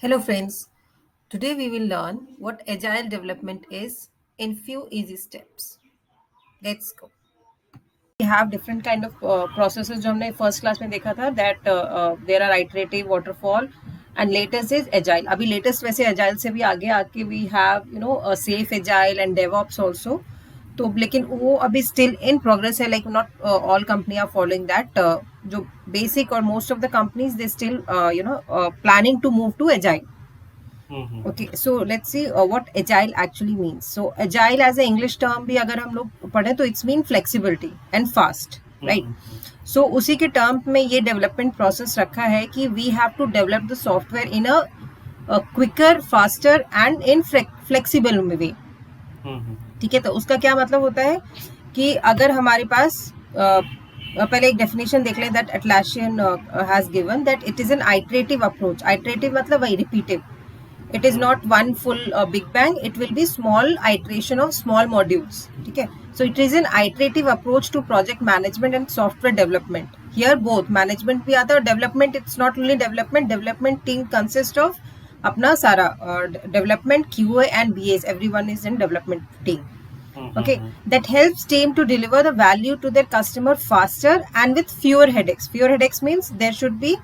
Hello friends, today we will learn what agile development is in few easy steps. Let's go. We have different kind of processes जो हमने first class में देखा था that there are iterative, waterfall and latest is agile. अभी latest वैसे agile से भी आगे आके we have a safe agile and DevOps also. तो लेकिन वो अभी still in progress है, like not all company are following that. जो basic और most of the companies they still planning to move to agile. Okay, so let's see what agile actually means. So agile as an English term भी अगर हम लोग पढ़े तो it's mean flexibility and fast, right? So उसी के term में ये development process रखा है कि we have to develop the software in a quicker, faster and in flexible way. ठीक है, तो उसका क्या मतलब होता है कि अगर हमारे पास पहले एक डेफिनेशन देख लें that Atlassian has given that it is an iterative approach. Iterative मतलब वही repeative. It is not one full big bang. It will be small iteration of small modules. ठीक है, so it is an iterative approach to project management and software development. Here both management भी आता है और development. It's not only development. Development team consists of अपना सारा development QA and BAs. Everyone is in development team. Okay, that helps team to deliver the value to their customer faster and with fewer headaches. Fewer headaches means there should be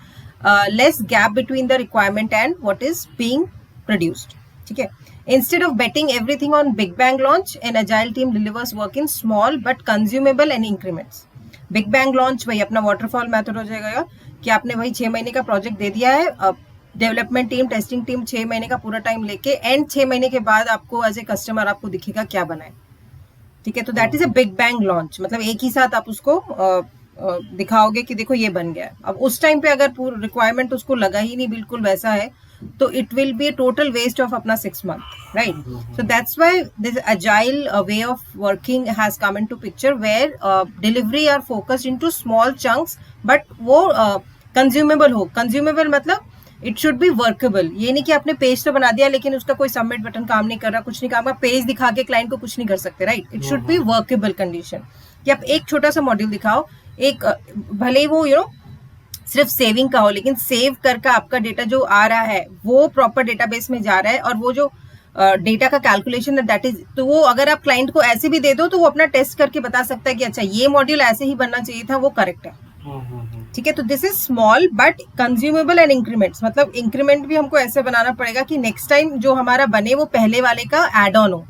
less gap between the requirement and what is being produced. ठीक है, instead of betting everything on big bang launch, an agile team delivers work in small but consumable and increments. Big bang launch वही अपना waterfall method हो जाएगा कि आपने वही 6 महीने का प्रोजेक्ट दे दिया है, डेवलपमेंट टीम टेस्टिंग टीम 6 महीने का पूरा टाइम लेके एंड 6 महीने के बाद आपको एज ए कस्टमर आपको दिखेगा क्या बना है. ठीक है, तो that is a big bang launch. मतलब एक ही साथ आप उसको दिखाओगे कि देखो ये बन गया. अब उस टाइम पे अगर पूरा रिक्वायरमेंट उसको लगा ही नहीं बिल्कुल वैसा है तो it will be total waste of अपना 6 month, right? So that's why this agile way of working has come into picture where delivery are focused into small chunks but वो कंज्यूमेबल हो. कंज्यूमेबल मतलब इट शुड बी वर्केबल. ये नहीं कि आपने page तो बना दिया लेकिन उसका कोई सबमिट बटन काम नहीं कर रहा, कुछ नहीं काम. आप पेज दिखा के क्लाइंट को कुछ नहीं कर सकते, right? It should be workable condition कि आप एक छोटा सा मॉड्यूल दिखाओ, एक भले वो सिर्फ सेविंग का हो लेकिन सेव करके आपका डेटा जो आ रहा है वो प्रॉपर डेटाबेस में जा रहा है और वो जो डेटा का कैलकुलेशन है दैट इज, तो वो अगर आप क्लाइंट को ऐसे भी दे दो तो वो अपना टेस्ट करके बता सकता है कि अच्छा ये मॉड्यूल ऐसे ही बनना चाहिए था, वो करेक्ट है. ठीक है, तो this is small but consumable and increments. मतलब इंक्रीमेंट भी हमको ऐसे बनाना पड़ेगा कि नेक्स्ट टाइम जो हमारा बने वो पहले वाले का एड ऑन हो.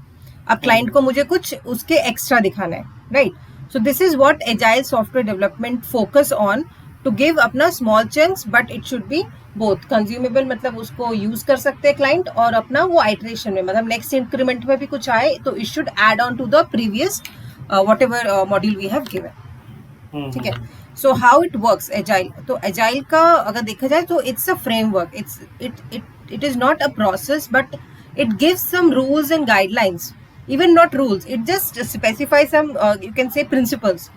अब क्लाइंट को मुझे कुछ उसके एक्स्ट्रा दिखाना है, right? So this is what agile software development focus on to give अपना small chunks but it should be both consumable. मतलब उसको यूज कर सकते हैं क्लाइंट और अपना वो आइटरेशन में मतलब नेक्स्ट इंक्रीमेंट में भी कुछ आए तो it should add on to the previous whatever module we have given. ठीक है, so how it works agile. तो एजाइल का अगर देखा जाए तो it's a framework. It is not a process but it gives some rules and guidelines. Even not rules, it just specify some you can say principles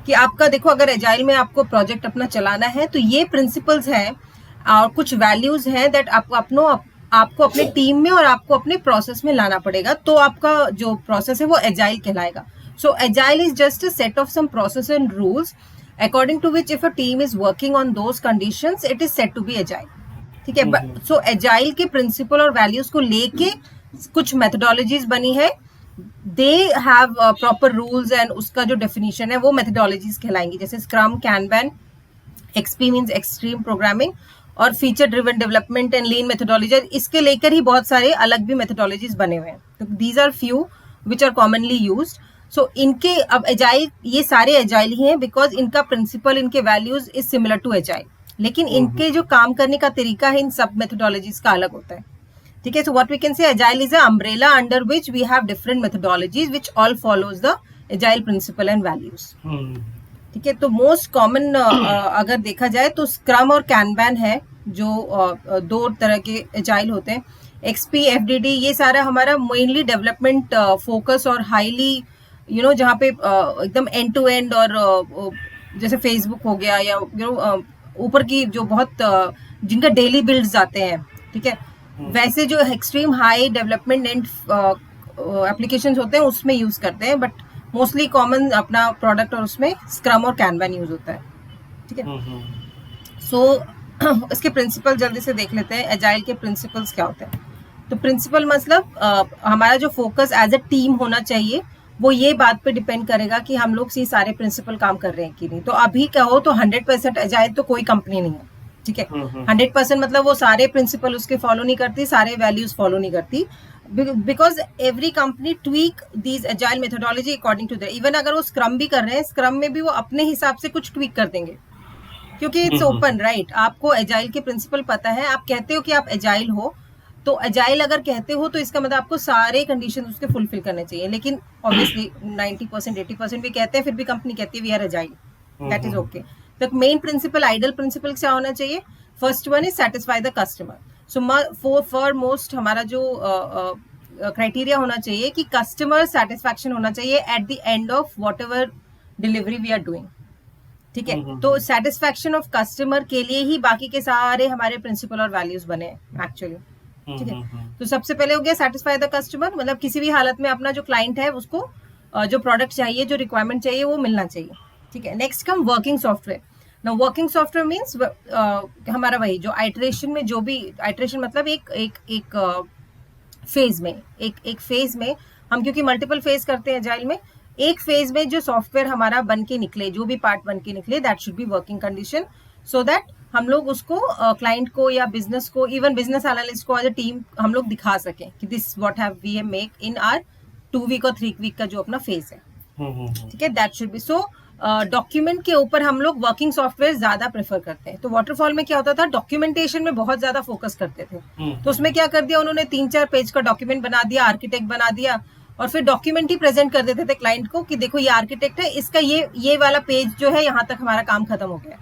कि आपका देखो अगर एजाइल में आपको प्रोजेक्ट अपना चलाना है तो ये प्रिंसिपल्स हैं और कुछ वैल्यूज हैं दैट आपको अपने टीम में और आपको अपने प्रोसेस में लाना पड़ेगा तो आपका जो प्रोसेस है वो एजाइल कहलाएगा. So agile is just a set of some process and rules according to which if a team is working on those conditions it is said to be agile. ठीक है, सो एजाइल के प्रिंसिपल और values को लेके कुछ मेथोडोलॉजीज बनी है. They have proper rules and उसका जो डेफिनेशन है वो मेथोडोलॉजीज कहलाएंगी. जैसे scrum, kanban, XP means extreme programming और feature driven development and lean methodology. इसके लेकर ही बहुत सारे अलग भी मेथोडोलॉजीज बने हुए हैं. तो these are few which are commonly used. So इनके अब एजाइल ये सारे एजाइल ही हैं बिकॉज इनका प्रिंसिपल, इनके values is similar to agile, लेकिन इनके जो काम करने का तरीका है इन सब मेथोडोलॉजीज का अलग होता है. ठीक है, so what we can say agile is a umbrella under which we have different methodologies which all follows the agile principle and values. ठीक है, तो मोस्ट कॉमन अगर देखा जाए तो स्क्रम और कैनबैन है जो दो तरह के एजाइल होते हैं. एक्सपी, एफडीडी ये सारा हमारा मेनली डेवलपमेंट फोकस और हाईली जहाँ पे एकदम एंड टू एंड और जैसे फेसबुक हो गया या ऊपर की जो बहुत जिनका डेली बिल्ड्स आते हैं. ठीक है, वैसे जो extreme high development and applications होते हैं उसमें यूज करते हैं बट मोस्टली कॉमन अपना प्रोडक्ट और उसमें स्क्रम और कैनबैन यूज होता है. ठीक है, सो इसके प्रिंसिपल जल्दी से देख लेते हैं, एजाइल के प्रिंसिपल्स क्या होते हैं। तो प्रिंसिपल मतलब हमारा जो फोकस एज अ टीम होना चाहिए वो ये बात पे डिपेंड करेगा कि हम लोग ये सारे प्रिंसिपल काम कर रहे हैं कि नहीं। तो अभी कहो तो 100% एजाइल तो कोई कंपनी नहीं है, ठीक है। 100% मतलब वो सारे प्रिंसिपल उसके फॉलो नहीं करती, सारे वैल्यूज फॉलो नहीं करती, because every company tweak these agile methodology according to their. Even अगर वो स्क्रम भी कर रहे हैं, स्क्रम में भी वो अपने हिसाब से कुछ ट्वीक कर देंगे, क्योंकि इट्स ओपन, राइट। आपको एजाइल के प्रिंसिपल पता है, आप कहते हो कि आप एजाइल हो, तो एजाइल अगर कहते हो तो इसका मतलब आपको सारे कंडीशन उसके फुलफिल करने चाहिए। लेकिन ऑब्वियसली 90% 80% भी कहते हैं, फिर भी कंपनी कहती है we are agile, that is okay. The main principle, ideal principle क्या होना चाहिए? First one is satisfy the customer. So for most हमारा जो क्राइटेरिया होना चाहिए कि कस्टमर सेटिस्फैक्शन होना चाहिए at the end of whatever delivery we are doing, ठीक है। तो सेटिस्फैक्शन ऑफ कस्टमर के लिए ही बाकी के सारे हमारे प्रिंसिपल और वैल्यूज बने हैं एक्चुअली, ठीक है। तो सबसे पहले हो गया सेटिस्फाई द कस्टमर, मतलब किसी भी हालत में अपना जो क्लाइंट है उसको जो प्रोडक्ट चाहिए, जो रिक्वायरमेंट चाहिए वो मिलना चाहिए, ठीक है। नेक्स्ट कम working software. Now working software means हमारा वही जो आइटरेशन में जो भी, आइटरेशन मतलब एक फेज में, एक फेज में हम, क्योंकि मल्टीपल फेज करते हैं एजाइल में, एक फेज में जो सॉफ्टवेयर हमारा बन के निकले, जो भी पार्ट बन के निकले, that should be working condition, so that हम लोग उसको क्लाइंट को या बिजनेस को, इवन बिजनेस एनालिस्ट को एज अ टीम हम लोग दिखा सकें कि this what have we make in our 2 week और 3 वीक का जो अपना फेज है, ठीक है। That should B so. Document के ऊपर हम लोग वर्किंग सॉफ्टवेयर ज्यादा प्रेफर करते हैं। तो वाटरफॉल में क्या होता था, डॉक्यूमेंटेशन में बहुत ज्यादा फोकस करते थे। तो उसमें क्या कर दिया उन्होंने, 3-4 पेज का डॉक्यूमेंट बना दिया, आर्किटेक्ट बना दिया, और फिर डॉक्यूमेंट ही प्रेजेंट कर देते थे क्लाइंट को कि देखो ये आर्किटेक्ट है, इसका ये वाला पेज जो है यहाँ तक हमारा काम खत्म हो गया,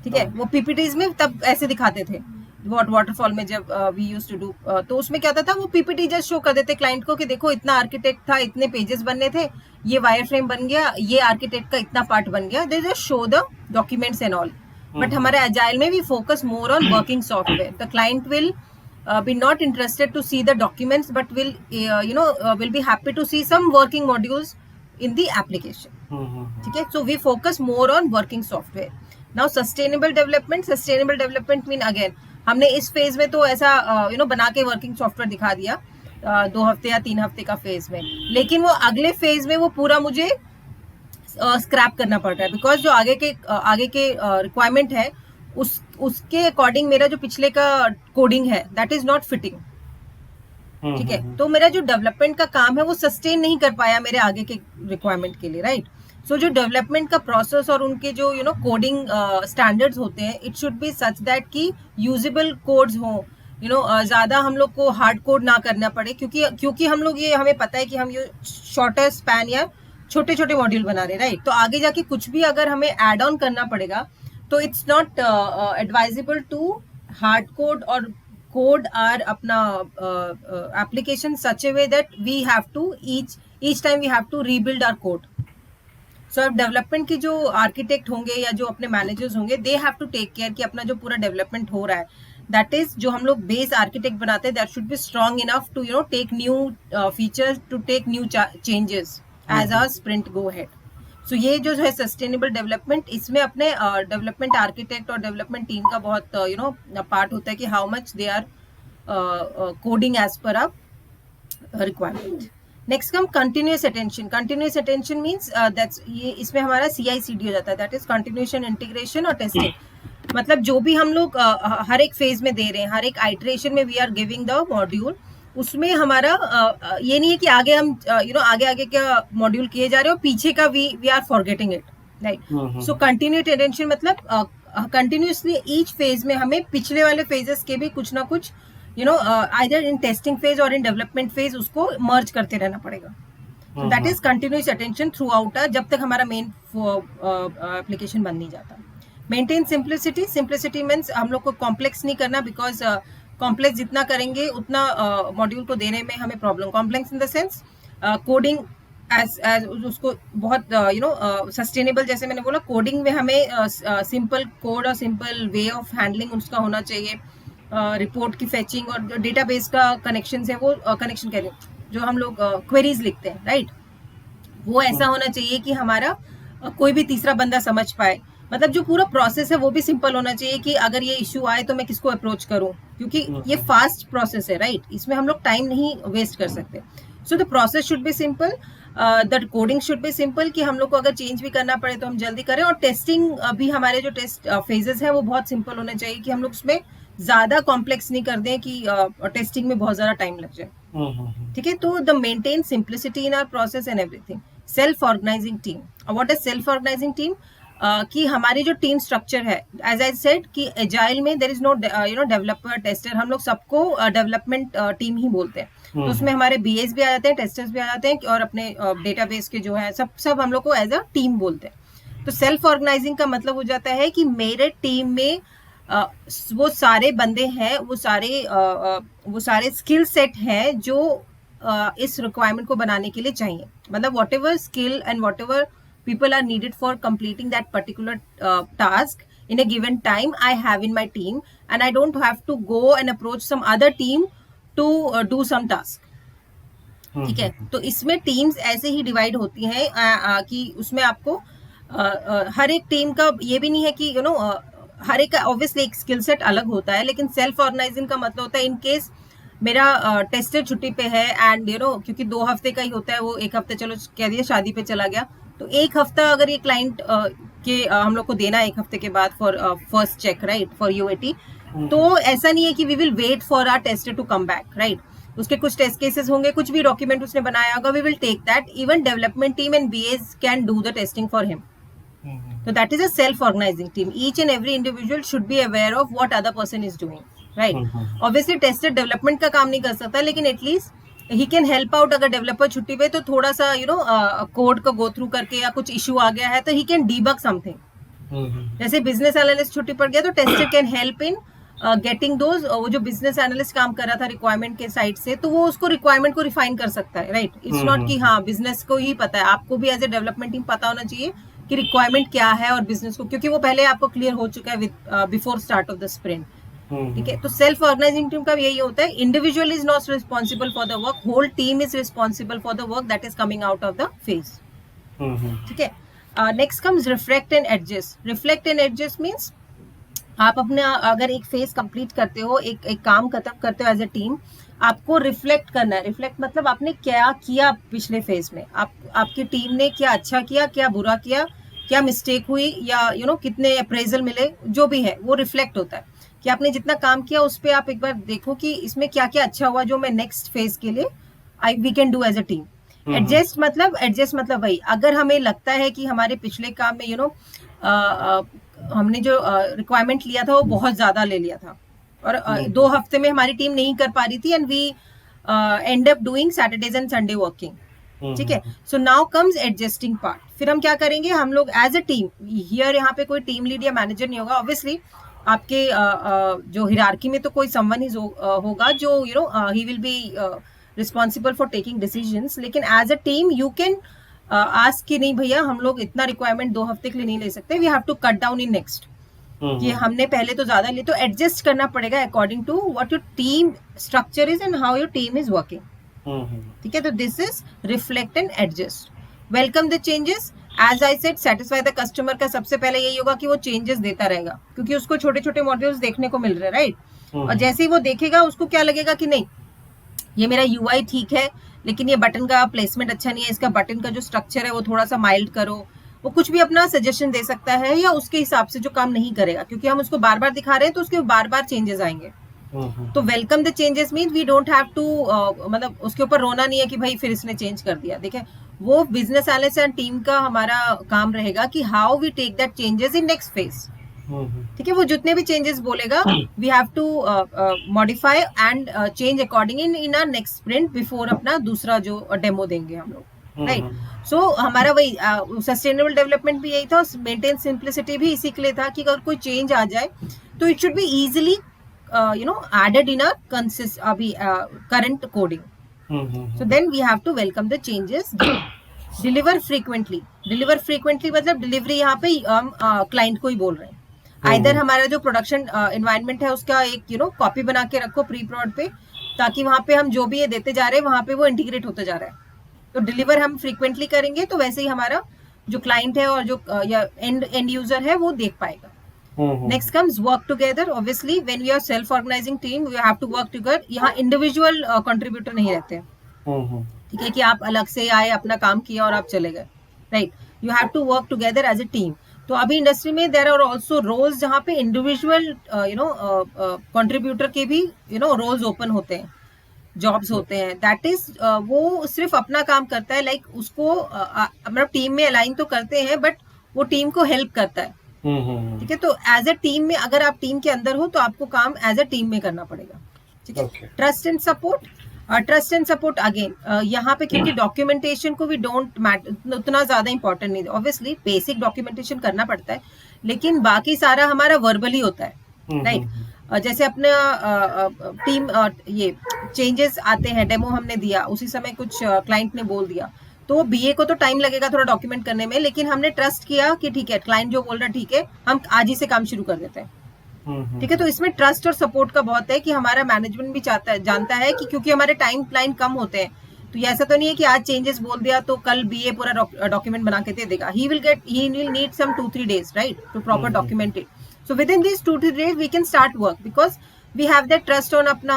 ठीक है। वो पीपीटीज में तब ऐसे दिखाते थे वाटरफॉल में जब वी यूज्ड टू डू, तो उसमें क्या होता था, वो पीपीटी जस्ट शो कर देते क्लाइंट को कि देखो इतना आर्किटेक्ट था, इतने पेजेस बनने थे, ये वायर फ्रेम बन गया, ये आर्किटेक्ट का इतना पार्ट बन गया, they just show the documents and all. But हमारे एजाइल में we focus more on working software. The client will be not interested to see the documents, but will will be happy to see some working modules in the application, ठीक है। So we focus more on working software. Now sustainable development mean again हमने इस phase में तो ऐसा बना के working software दिखा दिया 2 हफ्ते या 3 हफ्ते का फेज में, लेकिन वो अगले फेज में वो पूरा मुझे स्क्रैप करना पड़ रहा है, बिकॉज जो आगे के रिक्वायरमेंट है उसके अकॉर्डिंग मेरा जो पिछले का कोडिंग है दैट इज नॉट फिटिंग, ठीक है। तो मेरा जो डेवलपमेंट का काम है वो सस्टेन नहीं कर पाया मेरे आगे के रिक्वायरमेंट के लिए, राइट। सो जो डेवलपमेंट का प्रोसेस और उनके जो कोडिंग स्टैंडर्ड्स होते हैं, it should B such that कि यूजेबल कोड्स हो, ज्यादा हम लोग को हार्ड कोड ना करना पड़े, क्योंकि हम लोग ये, हमें पता है कि हम ये शॉर्टर स्पैन या छोटे छोटे मॉड्यूल बना रहे हैं, राइट। तो आगे जाके कुछ भी अगर हमें एड ऑन करना पड़ेगा तो it's not advisable to hard code और कोड आर अपना application such a way that we have to each time we have to rebuild our code. So अब डेवलपमेंट के जो आर्किटेक्ट होंगे या जो अपने मैनेजर्स होंगे, they have to take care कि अपना जो पूरा डेवलपमेंट हो रहा है, दैट इज जो हम लोग बेस आर्किटेक्ट बनाते हैं, that should be strong enough to take new features, to take new changes as our sprint go head. So ये जो है सस्टेनेबल डेवलपमेंट, इसमें अपने डेवलपमेंट आर्किटेक्ट और डेवलपमेंट टीम का बहुत पार्ट होता है कि how much they are coding as per a requirement. Next come continuous attention. Continuous attention means that's ये, इसमें हमारा CI/CD हो जाता है, दैट इज कंटिन्यूएशन, इंटीग्रेशन और टेस्टिंग। मतलब जो भी हम लोग हर एक फेज में दे रहे हैं, हर एक आइटरेशन में we are giving the module, उसमें हमारा ये नहीं है कि आगे हम आगे क्या मॉड्यूल किए जा रहे हो, पीछे का we are forgetting it, right. So continued attention मतलब कंटिन्यूसली ईच फेज में हमें पिछले वाले फेजेस के भी कुछ ना कुछ आइदर इन टेस्टिंग फेज और इन डेवलपमेंट फेज उसको मर्ज करते रहना पड़ेगा। That is continuous attention through out, जब तक हमारा मेन एप्लीकेशन बन नहीं जाता। Maintain simplicity. सिंप्लिसिटी मीन्स हम लोग को कॉम्प्लेक्स नहीं करना, बिकॉज कॉम्प्लेक्स जितना करेंगे उतना मॉड्यूल को देने में हमें problem. Complex in the sense coding as उसको बहुत सस्टेनेबल, जैसे मैंने बोला कोडिंग में हमें सिंपल कोड और सिंपल वे ऑफ हैंडलिंग उसका होना चाहिए। रिपोर्ट की फेचिंग और जो डेटाबेस का कनेक्शन है वो कनेक्शन करें, जो हम लोग क्वेरीज लिखते हैं, राइट, वो ऐसा होना चाहिए कि हमारा कोई भी तीसरा बंदा समझ पाए। मतलब जो पूरा प्रोसेस है वो भी सिंपल होना चाहिए कि अगर ये इश्यू आए तो मैं किसको अप्रोच करूं, क्योंकि ये फास्ट प्रोसेस है, राइट? इसमें हम लोग टाइम नहीं वेस्ट कर सकते. So the process should be simple, the coding should be simple, कि हम लोग को अगर चेंज भी करना पड़े तो हम जल्दी करें. और टेस्टिंग भी, हमारे जो टेस्ट फेजेस है वो बहुत सिंपल होने चाहिए, कि हम लोग उसमें ज्यादा कॉम्प्लेक्स नहीं कर दें कि टेस्टिंग में बहुत ज्यादा टाइम लग जाए. ठीक है, तो the maintain simplicity in our process and everything. Self organizing team. What is self organizing team? कि हमारी जो टीम स्ट्रक्चर है, एज आई सेड कि एजाइल में there is no developer tester, हम लोग सबको डेवलपमेंट टीम ही बोलते हैं. तो उसमें हमारे बीएस भी आ जाते हैं, टेस्टर्स भी आ जाते हैं, और अपने डेटाबेस के जो है सब हम लोग को एज अ टीम बोलते हैं. तो सेल्फ ऑर्गेनाइजिंग का मतलब हो जाता है कि मेरे टीम में वो सारे बंदे हैं, वो सारे स्किल सेट हैं जो इस रिक्वायरमेंट को बनाने के लिए चाहिए. मतलब what ever skill and what ever people are needed for completing that particular task in a given time, I have in my team, and I don't have to go and approach some other team to do some task. ठीक है, तो इसमें teams ऐसे ही divide होती हैं कि उसमें आपको हर एक टीम का ये भी नहीं है कि हर एक का ऑब्वियसली एक स्किल सेट अलग होता है, लेकिन सेल्फ ऑर्गेनाइजिंग का मतलब होता है इन केस मेरा टेस्टर छुट्टी पे है एंड क्योंकि 2 हफ्ते का ही होता है, वो 1 हफ्ते चलो कह दिया शादी पे चला गया, तो 1 हफ्ता अगर ये क्लाइंट के हम लोग को देना है 1 हफ्ते के बाद for first check, right, for UAT. तो ऐसा नहीं है कि we will wait for our tester to come back, right. उसके कुछ टेस्ट केसेस होंगे, कुछ भी डॉक्यूमेंट उसने बनाया होगा, we will take that. Even development team and BS can do the testing for him. So that is a self-organizing team. Each and every individual should be aware of what other person is doing, right? Obviously, tester development का काम नहीं कर सकता, लेकिन at least he can help out. अगर developer छुट्टी पे तो थोड़ा सा कोड को गो थ्रू करके, या कुछ इशू आ गया है तो ही कैन डीबग समथिंग. जैसे बिजनेस एनालिस्ट छुट्टी पड़ गया तो tester can help in getting those. वो जो बिजनेस एनालिस्ट काम कर रहा था रिक्वायरमेंट के साइड से, तो वो उसको रिक्वायरमेंट को रिफाइन कर सकता है, राइट? इट्स नॉट कि हाँ बिजनेस को ही पता है, आपको भी एज ए डेवलपमेंट टीम पता होना चाहिए कि रिक्वायरमेंट क्या है और बिजनेस को, क्योंकि वो पहले आपको क्लियर हो चुका है before start of the sprint. ठीक है, तो सेल्फ ऑर्गेनाइजिंग टीम का यही होता है, individual is not responsible for the work, whole team is responsible for the work that is coming out of the phase. ठीक है, next comes reflect and adjust. Reflect and adjust means आप अपने अगर एक फेज कंप्लीट करते हो, एक काम खत्म करते हो एज ए टीम, आपको रिफ्लेक्ट करना है. रिफ्लेक्ट मतलब आपने क्या किया पिछले फेज में, आपकी टीम ने क्या अच्छा किया, क्या बुरा किया, क्या मिस्टेक हुई, या कितने अप्रेजल मिले, जो भी है वो रिफ्लेक्ट होता है कि आपने जितना काम किया उस पर आप एक बार देखो कि इसमें क्या क्या अच्छा हुआ जो मैं नेक्स्ट फेज के लिए we can do as a team. Adjust मतलब वही, अगर हमें लगता है कि हमारे पिछले काम में हमने जो रिक्वायरमेंट लिया था वो बहुत ज्यादा ले लिया था, और 2 हफ्ते में हमारी टीम नहीं कर पा रही थी, and we end up doing Saturdays and Sunday working. ठीक है, so now comes adjusting part. फिर हम क्या करेंगे, हम लोग एज अ टीम, हियर यहाँ पे कोई टीम लीड या मैनेजर नहीं होगा, ऑब्वियसली आपके जो हिरार्की में तो कोई समवन ही होगा जो he will be responsible for taking decisions, लेकिन as a team you can ask कि नहीं भैया हम लोग इतना रिक्वायरमेंट 2 हफ्ते के लिए नहीं ले सकते, we have to cut down in next, कि हमने पहले तो ज्यादा ली, तो एडजस्ट करना पड़ेगा according to what your team structure is and how your team is working. ठीक है, तो this is reflect and adjust. Welcome the changes. As I said, satisfy the customer का सबसे पहले यही होगा कि वो चेंजेस देता रहेगा, क्योंकि उसको छोटे छोटे मॉड्यूल्स देखने को मिल रहे हैं, राइट? और जैसे ही वो देखेगा उसको क्या लगेगा कि नहीं ये मेरा यूआई ठीक है, लेकिन ये बटन का प्लेसमेंट अच्छा नहीं है, इसका बटन का जो स्ट्रक्चर है वो थोड़ा सा माइल्ड करो. वो कुछ भी अपना सजेशन दे सकता है, या उसके हिसाब से जो काम नहीं करेगा, क्योंकि हम उसको बार बार दिखा रहे हैं तो उसके बार बार चेंजेस आएंगे. तो welcome the changes mean we don't have to, मतलब उसके ऊपर रोना नहीं है कि भाई फिर इसने चेंज कर दिया. देखिए, वो बिजनेस एनालिस्ट एंड टीम का हमारा काम रहेगा कि how we take that changes in next phase. ठीक है, वो जितने भी चेंजेस बोलेगा we have to modify and change according in our next sprint before अपना दूसरा जो डेमो देंगे हम लोग, राइट? सो हमारा वही सस्टेनेबल डेवलपमेंट भी यही था, मेंटेन सिंप्लिसिटी भी इसी के लिए था कि अगर कोई चेंज आ जाए तो it should be easily added in a current coding. So then we have to welcome the changes. Deliver frequently. Deliver frequently मतलब डिलीवरी यहाँ पे हम क्लाइंट को ही बोल रहे हैं. आइदर हमारा जो प्रोडक्शन एनवायरनमेंट है उसका एक कॉपी बना के रखो प्री प्रोड पे, ताकि वहाँ पे हम जो भी ये देते जा रहे हैं वहाँ पे वो इंटीग्रेट होता जा रहा है. तो डिलीवर हम फ्रीक्वेंटली करेंगे तो वैसे ही हमारा जो क्लाइंट है और जो या एंड यूजर है वो देख पाएगा. Next comes work together. Obviously when we are self organizing team we have to work together. यहाँ इंडिविजुअल कंट्रीब्यूटर नहीं रहते, ठीक है, कि आप अलग से आए अपना काम किया और आप चले गए, right. You have to work together as a team. तो अभी इंडस्ट्री में देयर आर आल्सो रोल्स जहाँ पे इंडिविजुअल कंट्रीब्यूटर के भी रोल्स ओपन होते हैं, जॉब्स होते हैं. दैट इज वो सिर्फ अपना काम करता है, लाइक उसको मतलब टीम में अलाइन तो करते हैं बट वो टीम को हेल्प करता है, ठीक है. तो एज अ टीम में अगर आप टीम के अंदर हो तो आपको काम एज अ टीम में करना पड़ेगा, ठीक है. Trust and support. Trust and support again यहाँ पे क्योंकि डॉक्यूमेंटेशन को भी डोंट मैटर उतना ज्यादा इंपॉर्टेंट नहीं. ऑब्वियसली बेसिक डॉक्यूमेंटेशन करना पड़ता है लेकिन बाकी सारा हमारा वर्बली होता है, राइट. जैसे अपना टीम ये चेंजेस आते हैं, डेमो हमने दिया उसी समय कुछ क्लाइंट ने बोल दिया तो बीए को तो टाइम लगेगा थोड़ा डॉक्यूमेंट करने में, लेकिन हमने ट्रस्ट किया कि ठीक है क्लाइंट जो बोल रहा है ठीक है हम आज ही से काम शुरू कर देते हैं, ठीक है. तो इसमें ट्रस्ट और सपोर्ट का बहुत है कि हमारा मैनेजमेंट भी जानता है कि क्योंकि हमारे टाइम लाइन कम होते हैं तो ऐसा तो नहीं है कि आज चेंजेस बोल दिया तो कल बीए पूरा डॉक्यूमेंट बना के दे देगा. He will need some 2-3 days, right, to proper document it. So within these 2-3 days we can start work because we have that trust on अपना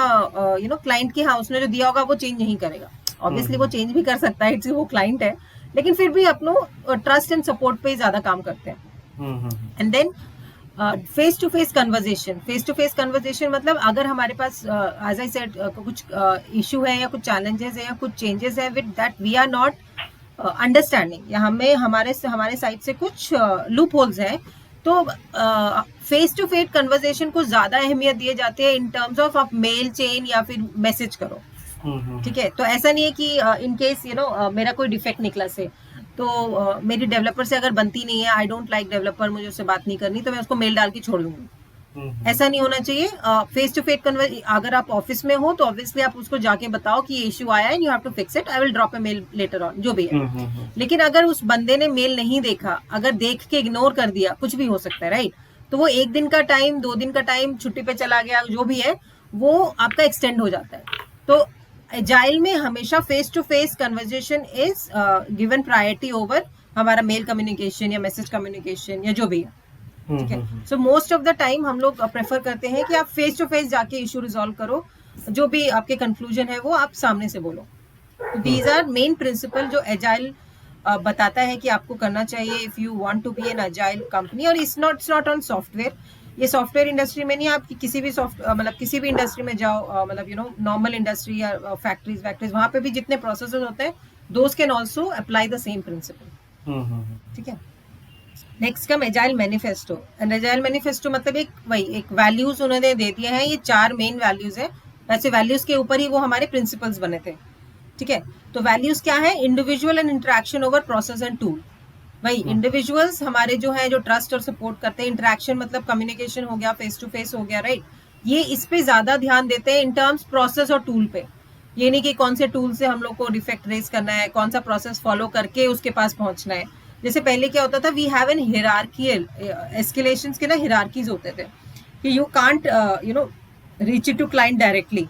क्लाइंट की. हाँ उसने जो दिया होगा वो चेंज नहीं करेगा. ऑब्वियसली वो चेंज भी कर सकता है, वो क्लाइंट है, लेकिन फिर भी अपनो ट्रस्ट एंड सपोर्ट पे ज्यादा काम करते हैं. And then face to face conversation. Face to face conversation मतलब अगर हमारे पास एज आई सेड कुछ इशू है या कुछ चैलेंजेस है या कुछ चेंजेस है with that we are not understanding या हमें हमारे साइड से कुछ लूप होल्स है तो फेस टू फेस कन्वर्सेशन को ज्यादा अहमियत दिए जाती है इन टर्म्स ऑफ आप मेल चेन या फिर मैसेज करो, ठीक है. तो ऐसा नहीं है कि इन केस मेरा कोई डिफेक्ट निकला से तो मेरी डेवलपर से अगर बनती नहीं है, आई डोंट लाइक डेवलपर, मुझे उससे बात नहीं करनी तो मैं उसको मेल डाल के छोड़ दूंगी. ऐसा नहीं होना चाहिए. फेस टू फेस अगर आप ऑफिस में हो तो ऑब्वियसली आप उसको जाके बताओ कि ये इश्यू आया है, you have to fix it, I will drop a mail later on, जो भी है. लेकिन अगर उस बंदे ने मेल नहीं देखा, अगर देख के इग्नोर कर दिया, कुछ भी हो सकता है, राइट, तो वो 1 दिन का टाइम 2 दिन का टाइम छुट्टी पे चला गया, जो भी है वो आपका एक्सटेंड हो जाता है. तो एजाइल में हमेशा face to face conversation is given priority over हमारा मेल कम्युनिकेशन या मैसेज कम्युनिकेशन या जो भी है, ठीक है. So most of the time हम लोग प्रेफर करते हैं कि आप फेस टू फेस जाके इशू रिजॉल्व करो, जो भी आपके कंक्लूजन है वो आप सामने से बोलो. दीज आर मेन प्रिंसिपल जो एजाइल बताता है कि आपको करना चाहिए if you want to be an agile company. और इट्स नॉट ऑन सॉफ्टवेयर. ये सॉफ्टवेयर इंडस्ट्री में नहीं, आप किसी भी मतलब किसी भी इंडस्ट्री में जाओ, मतलब नॉर्मल इंडस्ट्री या फैक्ट्रीज वहां पे भी जितने प्रोसेसेस होते हैं those can also apply the same principle, ठीक है. Next come agile manifesto. And agile manifesto मतलब एक वैल्यूज उन्होंने दे दिए हैं. ये 4 मेन वैल्यूज है. वैसे वैल्यूज के ऊपर ही वो हमारे प्रिंसिपल्स बने थे, ठीक है. तो वैल्यूज क्या है? Individual and interaction over process and tool. भाई इंडिविजुअल्स हमारे जो है जो ट्रस्ट और सपोर्ट करते हैं, इंटरेक्शन मतलब कम्युनिकेशन हो गया, फेस टू फेस हो गया, राइट. ये इस पे ज्यादा ध्यान देते हैं इन टर्म्स प्रोसेस और टूल पे. ये नहीं कि कौन से टूल से हम लोग को डिफेक्ट रेज करना है, कौन सा प्रोसेस फॉलो करके उसके पास पहुंचना है. जैसे पहले क्या होता था, we have an hierarchical escalations के ना हिरार्कीज होते थे कि you can't reach it to client directly.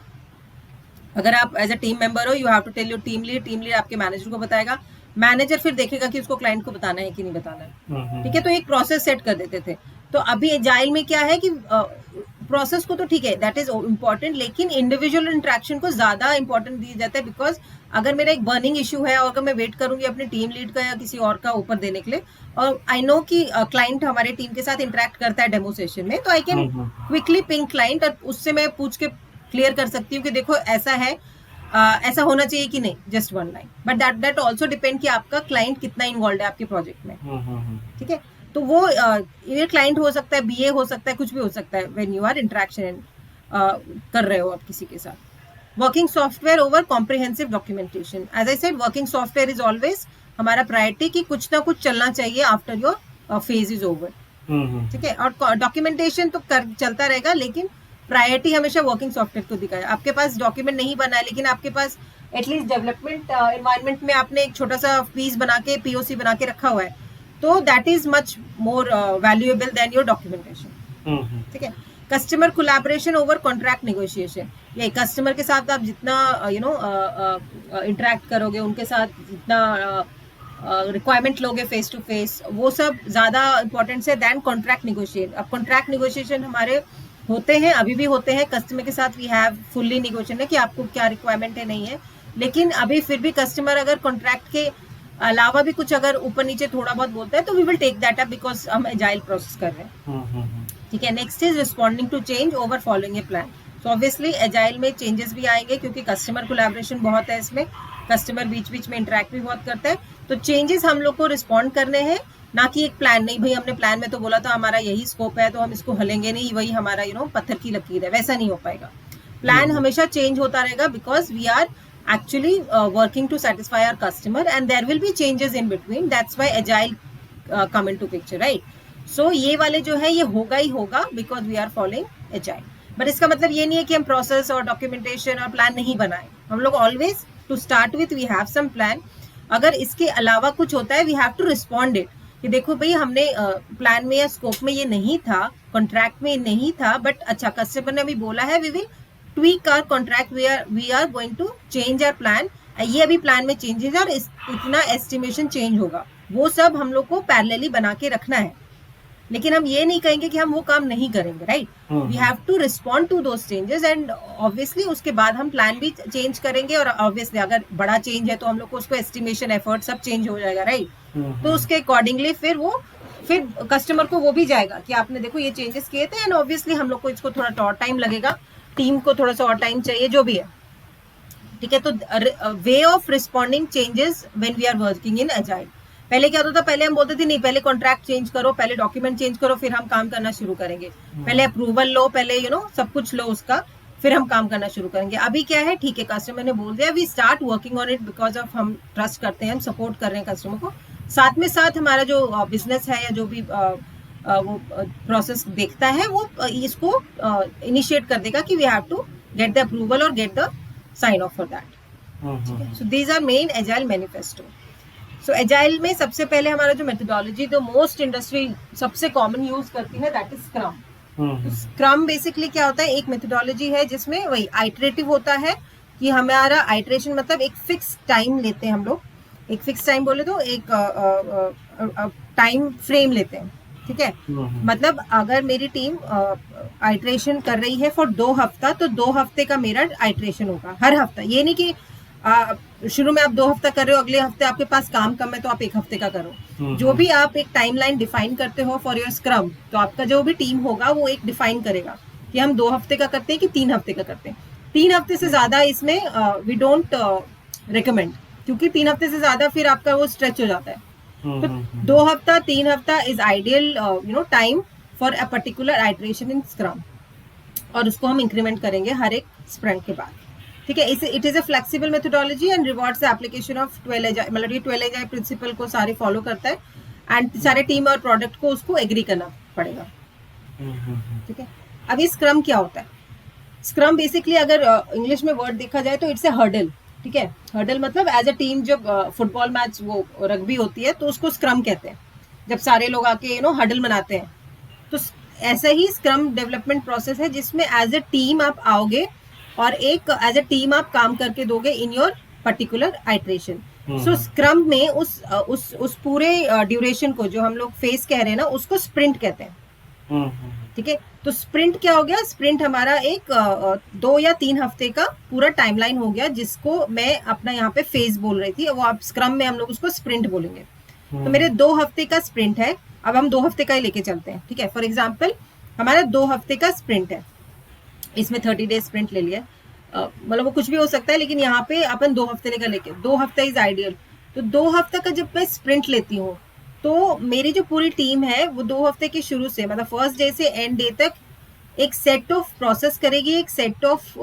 अगर आप एज अ टीम मेंबर हो, you have to tell your team lead आपके मैनेजर को बताएगा, मैनेजर फिर देखेगा कि उसको क्लाइंट को बताना है कि नहीं बताना है, ठीक है. तो एक प्रोसेस सेट कर देते थे. तो अभी एजाइल में क्या है कि प्रोसेस को तो ठीक है, दैट इज इम्पोर्टेंट, लेकिन इंडिविजुअल इंटरेक्शन को ज्यादा इंपॉर्टेंट दिया जाता है. बिकॉज अगर मेरा एक बर्निंग इशू है और अगर मैं वेट करूंगी अपने टीम लीड का या किसी और का ऊपर देने के लिए, और आई नो कि क्लाइंट हमारे टीम के साथ इंटरेक्ट करता है डेमो सेशन में, तो I can quickly ping client और उससे मैं पूछ के क्लियर कर सकती हूँ कि देखो ऐसा है, ऐसा होना चाहिए कि नहीं, just 1 line. But that also depend कि आपका क्लाइंट कितना इन्वॉल्व है आपके प्रोजेक्ट में, ठीक है. तो वो ये क्लाइंट हो सकता है, बीए हो सकता है, कुछ भी हो सकता है व्हेन यू आर इंटरेक्शन कर रहे हो आप किसी के साथ. Working software over comprehensive documentation. As I said, working software is always हमारा प्रायोरिटी कि कुछ ना कुछ चलना चाहिए after your phase is over, ठीक है. और डॉक्यूमेंटेशन तो चलता रहेगा, लेकिन प्रायोरिटी हमेशा वर्किंग सॉफ्टवेयर को दिखाया. आपके पास डॉक्यूमेंट नहीं बना है, लेकिन आपके पास एटलीस्ट डेवलपमेंट एनवायरनमेंट में आपने एक छोटा सा पीस बना के, पीओसी बना के रखा हुआ है, तो that is much more valuable then your documentation, ठीक है. Customer collaboration over contract negotiation. ये कस्टमर के साथ आप जितना इंटरेक्ट करोगे, उनके साथ जितना रिक्वायरमेंट लोगे फेस टू फेस, वो सब ज़्यादा इंपॉर्टेंट है दैन कॉन्ट्रैक्ट निगोशिएट। अब कॉन्ट्रैक्ट निगोशिएशन हमारे होते हैं, अभी भी होते हैं कस्टमर के साथ, वी हैव फुल्ली निगोशिएशन है कि आपको क्या रिक्वायरमेंट है नहीं है, लेकिन अभी फिर भी कस्टमर अगर कॉन्ट्रैक्ट के अलावा भी कुछ अगर ऊपर नीचे थोड़ा बहुत बोलता है तो we will take that up because हम एजाइल प्रोसेस कर रहे हैं। ठीक है, next is responding to change over following a plan. तो ऑब्वियसली एजाइल में चेंजेस भी आएंगे क्योंकि कस्टमर कोलैबोरेशन बहुत है इसमें, कस्टमर बीच बीच में इंटरेक्ट भी बहुत करता है, तो चेंजेस हम लोग को रिस्पॉन्ड करने हैं, ना कि एक प्लान। नहीं भाई हमने प्लान में तो बोला था हमारा यही स्कोप है तो हम इसको हलेंगे नहीं, वही हमारा पत्थर की लकीर है, वैसा नहीं हो पाएगा। प्लान हमेशा चेंज होता रहेगा because we are actually working to satisfy our customer and there will be changes in between, that's why agile come into picture, right? So ये वाले जो है ये होगा ही होगा because we are following agile, but इसका मतलब ये नहीं है कि हम प्रोसेस और डॉक्यूमेंटेशन और प्लान नहीं बनाए। हम लोग always to start with we have some plan, अगर इसके अलावा कुछ होता है we have to respond it कि देखो भाई हमने प्लान में या स्कोप में ये नहीं था, कॉन्ट्रैक्ट में नहीं था, बट अच्छा कस्टमर ने अभी बोला है we will tweak our contract, we are going to change our plan, ये अभी प्लान में चेंजेस और इतना एस्टिमेशन चेंज होगा, वो सब हम लोग को पैरेलली बना के रखना है, लेकिन हम ये नहीं कहेंगे कि हम वो काम नहीं करेंगे, right? We have to respond to those changes and obviously उसके बाद हम प्लान भी चेंज करेंगे, और ऑब्वियसली अगर बड़ा चेंज है तो हम लोग को उसको एस्टिमेशन एफर्ट सब चेंज हो जाएगा, राइट? तो उसके अकॉर्डिंगली फिर कस्टमर को वो भी जाएगा कि आपने देखो ये चेंजेस किए थे, एंड ऑब्वियसली हम लोग को इसको थोड़ा और टाइम लगेगा, टीम को थोड़ा सा और टाइम चाहिए, जो भी है, ठीक है? तो way of responding changes when we are working in agile. पहले क्या होता था, पहले हम बोलते थे नहीं पहले कॉन्ट्रैक्ट चेंज करो, पहले डॉक्यूमेंट चेंज करो, फिर हम काम करना शुरू करेंगे, पहले अप्रूवल लो, पहले सब कुछ लो उसका, फिर हम काम करना शुरू करेंगे। अभी क्या है, ठीक है कस्टमर ने बोल दिया, we start working on it because of हम ट्रस्ट करते हैं, हम सपोर्ट कर रहे हैं कस्टमर को, साथ में साथ हमारा जो बिजनेस है या जो भी वो प्रोसेस देखता है वो इसको इनिशिएट कर देगा कि we have to get the approval और get the sign off for that. So these are main agile manifesto. So agile में सबसे पहले हमारा जो मेथोडोलॉजी जो मोस्ट इंडस्ट्री सबसे कॉमन यूज करती है दैट इज स्क्रम। तो स्क्रम बेसिकली क्या होता है, एक मेथोडोलॉजी है जिसमें वही आइटरेटिव होता है कि हमारा आइटरेशन मतलब एक फिक्स टाइम लेते हैं हम लोग, एक फिक्स टाइम बोले तो एक टाइम फ्रेम लेते हैं, ठीक है? मतलब अगर मेरी टीम आइटरेशन कर रही है फॉर 2 हफ्ता तो 2 हफ्ते का मेरा आइटरेशन होगा हर हफ्ता। ये नहीं कि शुरू में आप 2 हफ्ता कर रहे हो, अगले हफ्ते आपके पास काम कम है तो आप 1 हफ्ते का करो। जो भी आप एक टाइमलाइन डिफाइन करते हो फॉर योर स्क्रम, तो आपका जो भी टीम होगा वो एक डिफाइन करेगा कि हम 2 हफ्ते का करते हैं कि 3 हफ्ते का करते हैं। 3 हफ्ते से ज्यादा इसमें वी डोंट रिकमेंड, क्योंकि 3 हफ्ते से ज्यादा फिर आपका वो स्ट्रेच हो जाता है। तो 2 हफ्ता 3 हफ्ता is ideal time for a particular iteration in scrum, और उसको हम इंक्रीमेंट करेंगे हर एक स्प्रिंट के बाद, ठीक है? It is a flexible methodology and rewards the application of 12 agile, मतलब ये 12 एजाइल प्रिंसिपल को सारे फॉलो करता है, एंड सारे टीम और प्रोडक्ट को उसको एग्री करना पड़ेगा, ठीक है? अभी स्क्रम क्या होता है? स्क्रम बेसिकली अगर इंग्लिश में वर्ड देखा जाए तो इट्स ए हर्डल, ठीक है? हर्डल मतलब एज अ टीम जब फुटबॉल मैच वो रग्बी होती है तो उसको स्क्रम कहते हैं, जब सारे लोग आके हर्डल बनाते हैं, तो ऐसा ही स्क्रम डेवलपमेंट प्रोसेस है जिसमें एज अ टीम आप आओगे और एक एज अ टीम आप काम करके दोगे in your particular iteration. So scrum में उस पूरे ड्यूरेशन को जो हम लोग फेस कह रहे हैं ना, उसको स्प्रिंट कहते हैं, ठीक है? तो स्प्रिंट क्या हो गया? स्प्रिंट हमारा एक 2 या 3 हफ्ते का पूरा टाइमलाइन हो गया, जिसको मैं अपना यहाँ पे फेज बोल रही थी, वो आप स्क्रम में हम लोग उसको स्प्रिंट बोलेंगे। तो मेरे 2 हफ्ते का स्प्रिंट है, अब हम 2 हफ्ते का ही लेके चलते हैं, ठीक है? फॉर एग्जाम्पल हमारा 2 हफ्ते का स्प्रिंट है, इसमें 30 डेज स्प्रिंट ले लिया, मतलब वो कुछ भी हो सकता है, लेकिन यहाँ पे अपन 2 हफ्ते का लेके, 2 हफ्ता इज आइडियल। तो 2 हफ्ता का जब मैं स्प्रिंट लेती हूँ तो मेरी जो पूरी टीम है वो 2 हफ्ते के शुरू से मतलब फर्स्ट डे से एंड डे तक एक सेट ऑफ प्रोसेस करेगी, एक सेट ऑफ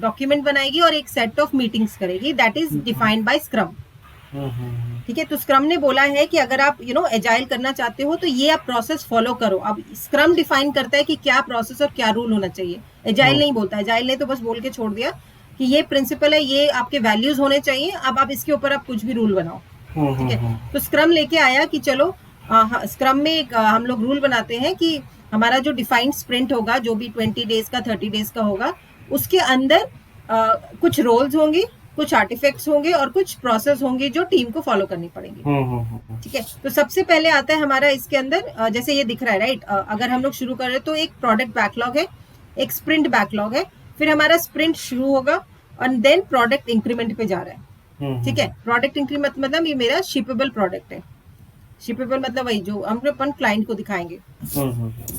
डॉक्यूमेंट बनाएगी और एक सेट ऑफ मीटिंग्स करेगी, that is defined by scrum, ठीक है? तो स्क्रम ने बोला है कि अगर आप एजाइल करना चाहते हो तो ये आप प्रोसेस फॉलो करो। अब स्क्रम डिफाइन करता है कि क्या प्रोसेस और क्या रूल होना चाहिए, एजाइल नहीं बोलता। एजाइल ने तो बस बोल के छोड़ दिया कि ये प्रिंसिपल है, ये आपके वैल्यूज होने चाहिए, अब आप इसके ऊपर आप कुछ भी रूल बनाओ, ठीक है? तो स्क्रम लेके आया कि चलो स्क्रम में एक हम लोग रूल बनाते हैं कि हमारा जो डिफाइंड स्प्रिंट होगा, जो भी 20 डेज का 30 डेज का होगा, उसके अंदर कुछ रोल्स होंगी, कुछ आर्टिफैक्ट्स होंगे और कुछ प्रोसेस होंगे जो टीम को फॉलो करनी पड़ेंगी। ठीक है, तो सबसे पहले आता है हमारा इसके अंदर जैसे ये दिख रहा है राइट, अगर हम लोग शुरू कर रहे हैं तो एक प्रोडक्ट बैकलॉग है, एक स्प्रिंट बैकलॉग है, फिर हमारा स्प्रिंट शुरू होगा और देन प्रोडक्ट इंक्रीमेंट पे जा रहा है। ठीक है, प्रोडक्ट इंक्रीमेंट मतलब ये मेरा शिपेबल प्रोडक्ट है। शिपेबल मतलब वही जो हम अपन क्लाइंट को दिखाएंगे।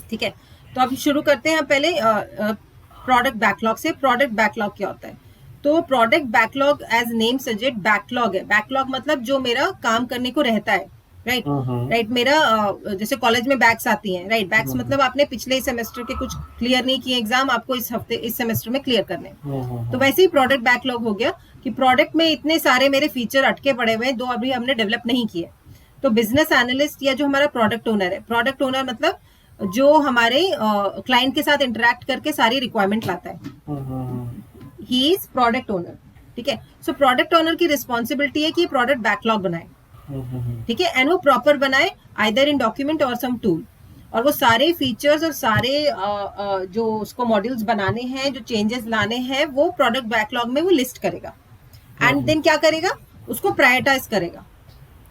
ठीक है, तो अब शुरू करते हैं पहले प्रोडक्ट बैकलॉग से। प्रोडक्ट बैकलॉग क्या होता है? तो product backlog as name suggest backlog है। बैकलॉग मतलब जो मेरा काम करने को रहता है, राइट राइट। मेरा जैसे कॉलेज में बैक्स आती हैं, राइट। बैक्स मतलब आपने पिछले सेमेस्टर के कुछ क्लियर नहीं किए एग्जाम, आपको इस हफ्ते इस सेमेस्टर में क्लियर करने हैं। तो वैसे ही प्रोडक्ट बैकलॉग हो गया कि प्रोडक्ट में इतने सारे मेरे फीचर अटके पड़े हुए हैं, दो अभी हमने डेवलप नहीं किए। तो बिजनेस एनालिस्ट या जो हमारा प्रोडक्ट ओनर है, प्रोडक्ट ओनर मतलब जो हमारे क्लाइंट के साथ इंटरेक्ट करके सारी रिक्वायरमेंट लाता है, ही इज प्रोडक्ट ओनर। ठीक है, सो प्रोडक्ट ओनर की रिस्पॉन्सिबिलिटी है कि प्रोडक्ट बैकलॉग बनाए। ठीक है, एंड वो प्रॉपर बनाए आइदर इन डॉक्यूमेंट और सम टूल, और वो सारे फीचर्स और सारे जो उसको मॉड्यूल्स बनाने हैं, जो चेंजेस लाने हैं, वो प्रोडक्ट बैकलॉग में वो लिस्ट करेगा। एंड देन क्या करेगा? उसको प्रायोरिटाइज करेगा,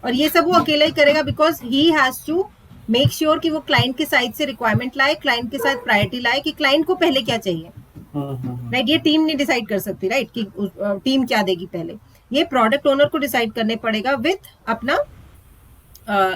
और ये सब वो अकेला ही करेगा because he has to make sure कि वो क्लाइंट के साइड से रिक्वायरमेंट लाए, क्लाइंट के साथ प्रायोरिटी लाए कि क्लाइंट को पहले क्या चाहिए। राइट, ये टीम नहीं डिसाइड कर सकती, राइट, कि टीम क्या देगी पहले। ये प्रोडक्ट ओनर को डिसाइड करने पड़ेगा विथ अपना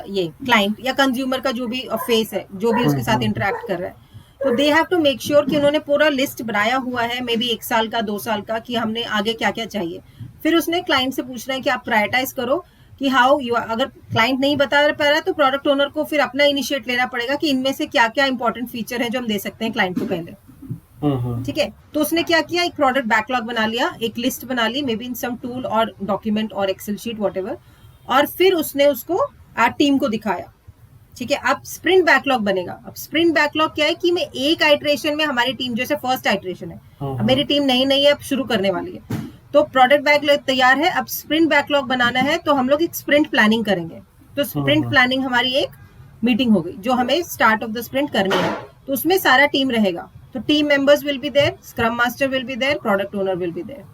ये क्लाइंट या कंज्यूमर का जो भी फेस है, जो भी उसके साथ इंटरेक्ट कर रहा है। तो they have to make sure कि उन्होंने पूरा लिस्ट बनाया हुआ है, मे बी 1 साल का 2 साल का, कि हमने आगे क्या क्या चाहिए। फिर उसने क्लाइंट से पूछना है कि आप प्रायोरिटाइज करो कि हाउ यू, अगर क्लाइंट नहीं बता पा रहा तो प्रोडक्ट ओनर को फिर अपना इनिशिएट लेना पड़ेगा कि इनमें से क्या क्या इंपॉर्टेंट फीचर है जो हम दे सकते हैं क्लाइंट को पहले। ठीक है, तो उसने क्या किया, एक प्रोडक्ट बैकलॉग बना लिया, एक लिस्ट बना ली, maybe in some tool और डॉक्यूमेंट और एक्सेल शीट व्हाटएवर, और फिर उसने उसको टीम को दिखाया। ठीक है, अब स्प्रिंट बैकलॉग बनेगा। अब स्प्रिंट बैकलॉग क्या है कि मैं एक आइटरेशन में, हमारी टीम जैसे फर्स्ट आइटरेशन है, अब मेरी टीम नई है, अब शुरू करने वाली है, तो प्रोडक्ट बैकलॉग तैयार है, अब स्प्रिंट बैकलॉग बनाना है, तो हम लोग एक स्प्रिंट प्लानिंग करेंगे। तो स्प्रिंट प्लानिंग हमारी एक मीटिंग हो गई जो हमें स्टार्ट ऑफ द स्प्रिंट करनी है। तो उसमें सारा टीम रहेगा, तो team members will be there, scrum master will be there, product owner will be there.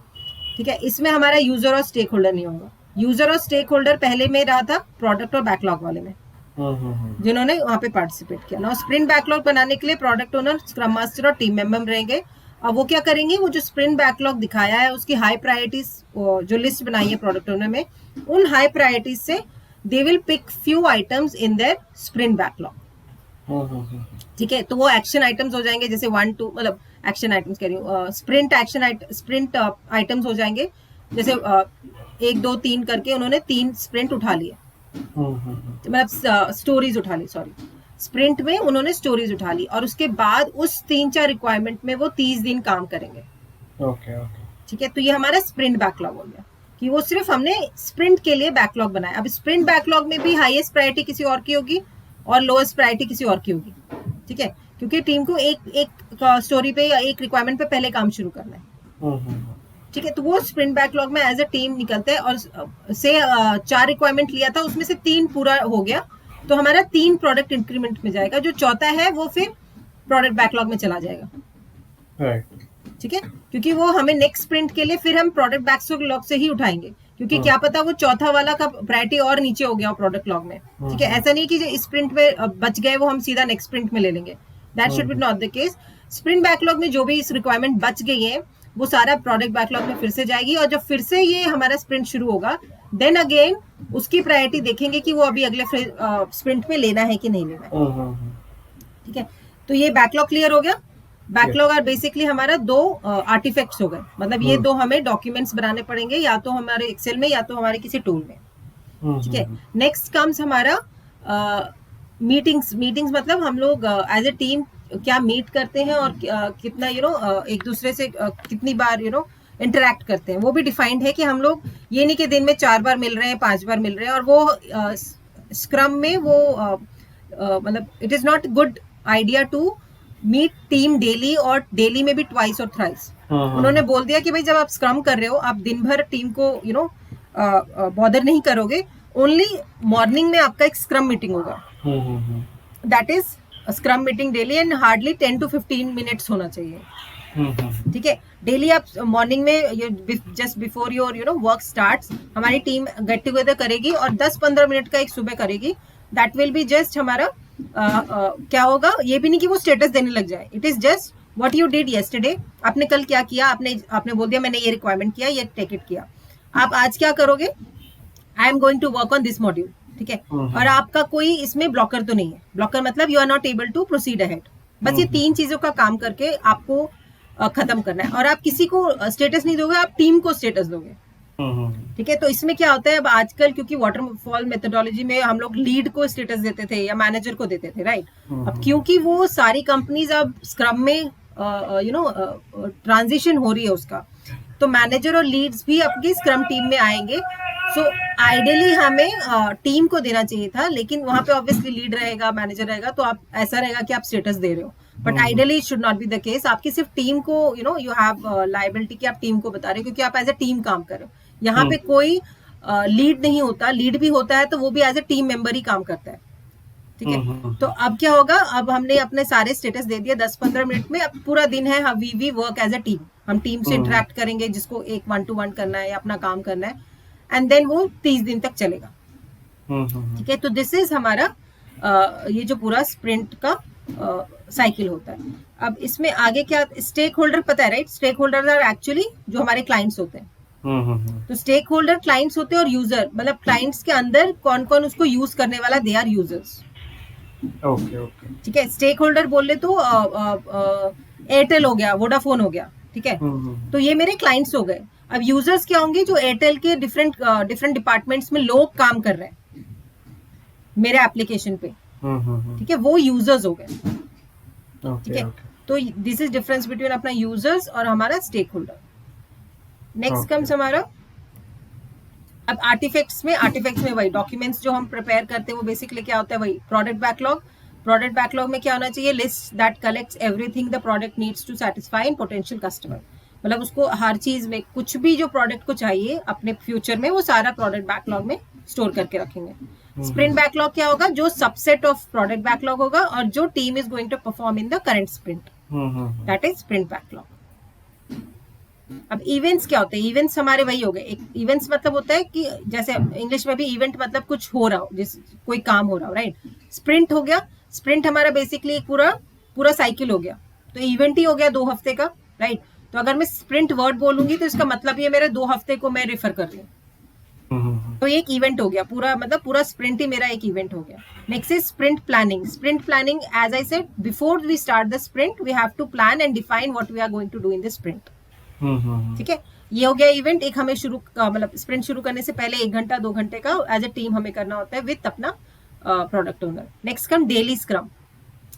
ठीक है, इसमें हमारा यूजर और स्टेक होल्डर नहीं होगा। यूजर और स्टेक होल्डर पहले में रहा था प्रोडक्ट और बैकलॉग वाले में, जिन्होंने वहां पे पार्टिसिपेट किया ना। स्प्रिंट बैकलॉग बनाने के लिए प्रोडक्ट ओनर, स्क्रम मास्टर और टीम मेंबर रहेंगे। अब वो क्या करेंगे, वो जो स्प्रिंट बैकलॉग दिखाया है उसकी हाई प्रायोरिटीज जो लिस्ट बनाई है प्रोडक्ट ओनर में, उन हाई प्रायोरिटीज से they will pick few items in their sprint backlog. ठीक है, तो वो एक्शन आइटम्स हो जाएंगे, जैसे 1 2 मतलब एक्शन आइटम्स कह रही हूँ, स्प्रिंट आइटम्स हो जाएंगे, जैसे 1 2 3 करके उन्होंने 3 स्प्रिंट उठा लिए, मतलब स्टोरीज उठा ली, सॉरी, स्प्रिंट में उन्होंने स्टोरीज उठा ली, और उसके बाद उस 3-4 रिक्वायरमेंट में वो 30 दिन काम करेंगे। ठीक है, तो ये हमारा स्प्रिंट बैकलॉग हो गया कि वो सिर्फ हमने स्प्रिंट के लिए बैकलॉग बनाया। अब स्प्रिंट बैकलॉग में भी हाईएस्ट प्रायोरिटी किसी और की होगी और लोएस्ट प्रायोरिटी किसी और की होगी। ठीक है, क्योंकि टीम को एक स्टोरी पे या एक रिक्वायरमेंट पे पहले काम शुरू करना है। ठीक है, तो वो स्प्रिंट बैकलॉग में एज अ टीम निकलते हैं, और से 4 रिक्वायरमेंट लिया था, उसमें से 3 पूरा हो गया, तो हमारा 3 प्रोडक्ट इंक्रीमेंट में जाएगा, जो चौथा है वो फिर प्रोडक्ट बैकलॉग में चला जाएगा। ठीक है, क्योंकि वो हमें नेक्स्ट स्प्रिंट के लिए फिर हम प्रोडक्ट बैकलॉग से ही उठाएंगे, क्योंकि क्या पता वो चौथा वाला का प्रायोरिटी और नीचे हो गया प्रोडक्ट लॉग में। ठीक है, ऐसा नहीं कि जो स्प्रिंट में बच गए वो हम सीधा नेक्स्ट स्प्रिंट में ले लेंगे, that should B not the case. Sprint backlog में जो भी इस रिक्वायरमेंट बच गई है वो सारा प्रोडक्ट बैकलॉग में फिर से जाएगी, और जब फिर से ये हमारा स्प्रिंट शुरू होगा, देन अगेन उसकी प्रायोरिटी देखेंगे कि वो अभी अगले स्प्रिंट में लेना है कि नहीं लेना है। ठीक है, तो ये बैकलॉग क्लियर हो गया। बैकलॉग और बेसिकली हमारा 2 आर्टिफैक्ट्स हो गए, मतलब ये 2 हमें डॉक्यूमेंट्स बनाने पड़ेंगे, या तो हमारे एक्सेल में या तो हमारे किसी टूल में। ठीक है, नेक्स्ट कम्स हमारा मीटिंग्स मतलब हम लोग एज ए टीम क्या मीट करते हैं और कितना एक दूसरे से कितनी बार इंटरेक्ट करते हैं, वो भी डिफाइंड है कि हम लोग ये नहीं कि दिन में 4 बार मिल रहे हैं, 5 बार मिल रहे हैं, और वो स्क्रम में वो मतलब it is not good idea to meet team daily, और डेली में भी ट्वाइस और थ्राइस। उन्होंने बोल दिया कि भाई जब आप स्क्रम कर रहे हो, आप दिन भर टीम को बॉदर नहीं करोगे, ओनली मॉर्निंग में आपका एक स्क्रम मीटिंग होगा, that is scrum meeting daily, and hardly 10 to 15 minutes होना चाहिए। ठीक है। डेली आप मॉर्निंग में just before your work starts हमारी टीम गेट टुगेदर करेगी और 10-15 मिनट का एक सुबह करेगी। दैट विल बी जस्ट हमारा क्या होगा, ये भी नहीं कि वो स्टेटस देने लग जाए, it is just what you did yesterday, आपने कल क्या किया, आपने बोल दिया मैंने ये रिक्वायरमेंट किया, ये टेक इट किया, आप आज क्या करोगे, I am going to work on this module, ठीक है। और आपका कोई इसमें ब्लॉकर तो नहीं है, ब्लॉकर मतलब you are not able to proceed ahead, बस ये 3 चीजों का काम करके आपको खत्म करना है। और आप किसी को स्टेटस नहीं दोगे, आप टीम को स्टेटस दोगे, ठीक है। तो इसमें क्या होता है, अब आजकल क्योंकि वाटरफॉल मेथोडोलॉजी में हम लोग लीड को स्टेटस देते थे या मैनेजर को देते थे, राइट। अब क्योंकि वो सारी कंपनीज अब स्क्रम में ट्रांजिशन हो रही है उसका, तो मैनेजर और लीड्स भी आपकी स्क्रम टीम में आएंगे। सो आइडियली हमें टीम को देना चाहिए था, लेकिन वहां पे ऑब्वियसली लीड रहेगा, मैनेजर रहेगा, तो आप ऐसा रहेगा कि आप स्टेटस दे रहे हो, but ideally it should not be the case. आपकी सिर्फ टीम को यू हैव लायबिलिटी कि आप टीम को बता रहे हो, क्योंकि आप एज ए टीम काम कर रहे हो। यहाँ पे कोई लीड नहीं होता, लीड भी होता है तो वो भी एज ए टीम मेंबर ही काम करता है, ठीक है। तो अब क्या होगा, अब हमने अपने सारे स्टेटस दे दिए 10-15 मिनट में, अब पूरा दिन है we work as a team, हम टीम से इंटरेक्ट करेंगे, जिसको एक 1-to-1 करना है या अपना काम करना है, एंड देन वो 30 दिन तक चलेगा, ठीक है। तो दिस इज हमारा ये जो पूरा स्प्रिंट का साइकिल होता है। अब इसमें आगे क्या, स्टेक होल्डर पता है, right. Stakeholder are actually जो हमारे क्लाइंट्स होते हैं। तो स्टेक होल्डर क्लाइंट्स होते हैं और यूजर, मतलब क्लाइंट्स के अंदर कौन कौन उसको यूज करने वाला, दे आर यूजर्स, ओके ठीक है। स्टेक होल्डर बोले तो एयरटेल हो गया, वोडाफोन हो गया, ठीक है। तो ये मेरे क्लाइंट्स हो गए। अब यूजर्स क्या होंगे, जो एयरटेल के डिफरेंट डिपार्टमेंट्स में लोग काम कर रहे हैं मेरे एप्लीकेशन पे, ठीक है, वो यूजर्स हो गए, ठीक है। तो दिस इज डिफरेंस बिटवीन अपना यूजर्स और हमारा स्टेक होल्डर। नेक्स्ट कम्स हमारा, अब आर्टिफैक्ट्स में वही डॉक्यूमेंट्स जो हम प्रिपेयर करते हैं, वो बेसिकली क्या होता है, वही प्रोडक्ट बैकलॉग। प्रोडक्ट बैकलॉग में क्या होना चाहिए, list that collects everything the product needs to satisfy in potential customer, मतलब उसको हर चीज में कुछ भी जो प्रोडक्ट को चाहिए अपने फ्यूचर में, वो सारा प्रोडक्ट बैकलॉग में स्टोर करके रखेंगे। स्प्रिंट बैकलॉग क्या होगा, जो सबसेट ऑफ प्रोडक्ट बैकलॉग होगा और जो team is going to perform in the current sprint, that is sprint backlog. अब इवेंट्स क्या होते हैं, इवेंट्स हमारे वही हो गए। एक इवेंट्स मतलब होता है कि जैसे इंग्लिश में भी इवेंट मतलब कुछ हो रहा हो, जिस कोई काम हो रहा हो, राइट। स्प्रिंट हो गया, स्प्रिंट हमारा बेसिकली पूरा साइकिल हो गया, तो इवेंट ही हो गया 2 हफ्ते का, राइट। तो अगर मैं स्प्रिंट वर्ड बोलूंगी तो इसका मतलब ये मेरे 2 हफ्ते को मैं रेफर कर रही हूँ, तो एक इवेंट हो गया पूरा, मतलब पूरा स्प्रिंट ही मेरा एक इवेंट हो गया। Next is sprint planning. Sprint planning, as I said before we start the sprint, we have to plan and define what we are going to do in the sprint, ठीक है। ये हो गया event. एक हमें मतलब स्प्रिंट शुरू करने से पहले 1 घंटा 2 घंटे का एज ए टीम हमें करना होता है विद अपना product owner. Next come daily scrum.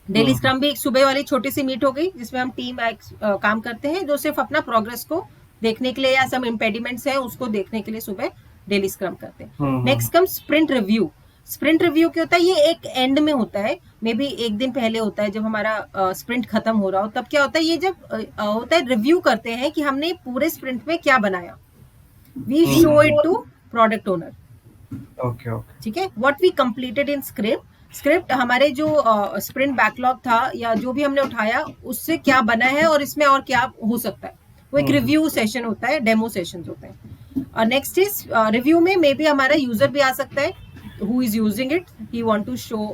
Daily scrum भी एक सुबह वाली छोटी सी मीट हो गई, जिसमें हम टीम काम करते हैं, जो सिर्फ अपना प्रोग्रेस को देखने के लिए या सम इम्पेडिमेंट्स है उसको देखने के लिए सुबह डेली स्क्रम करते हैं। Next come sprint review. Sprint review क्या होता है, ये एक एंड में होता है, मे बी एक दिन पहले होता है, जब हमारा स्प्रिंट खत्म हो रहा हो, तब क्या होता है, ये जब होता है रिव्यू करते हैं कि हमने पूरे स्प्रिंट में क्या बनाया, we show it to product owner, okay ठीक है। What we completed in sprint हमारे जो स्प्रिंट बैकलॉग था या जो भी हमने उठाया उससे क्या बना है और इसमें और क्या हो सकता है, वो एक रिव्यू सेशन होता है, डेमो सेशंस होते हैं। और नेक्स्ट इज रिव्यू में मे बी हमारा यूजर भी आ सकता है, who is using it, he want to show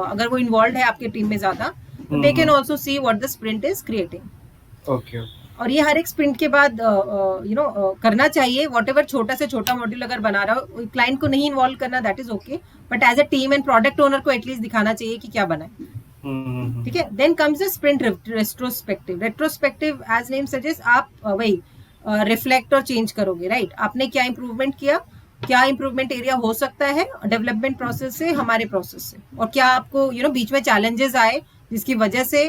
अगर वो इन्वॉल्व है आपके टीम में ज्यादा, तो they can also see what the sprint is creating, okay. और ये हर एक स्प्रिंट के बाद करना चाहिए। वॉट एवर छोटा से छोटा मॉड्यूल अगर बना रहा हो, क्लाइंट को नहीं इन्वॉल्व करना, that is okay, but as a team and product owner को एटलीस्ट दिखाना चाहिए कि क्या बना है, ठीक है। Then comes the sprint retrospective. Retrospective as name suggest, आप वही रिफ्लेक्ट और चेंज करोगे, राइट। आपने क्या इंप्रूवमेंट किया, क्या इंप्रूवमेंट एरिया हो सकता है डेवलपमेंट प्रोसेस से, हमारे प्रोसेस से, और क्या आपको बीच में चैलेंजेस आए जिसकी वजह से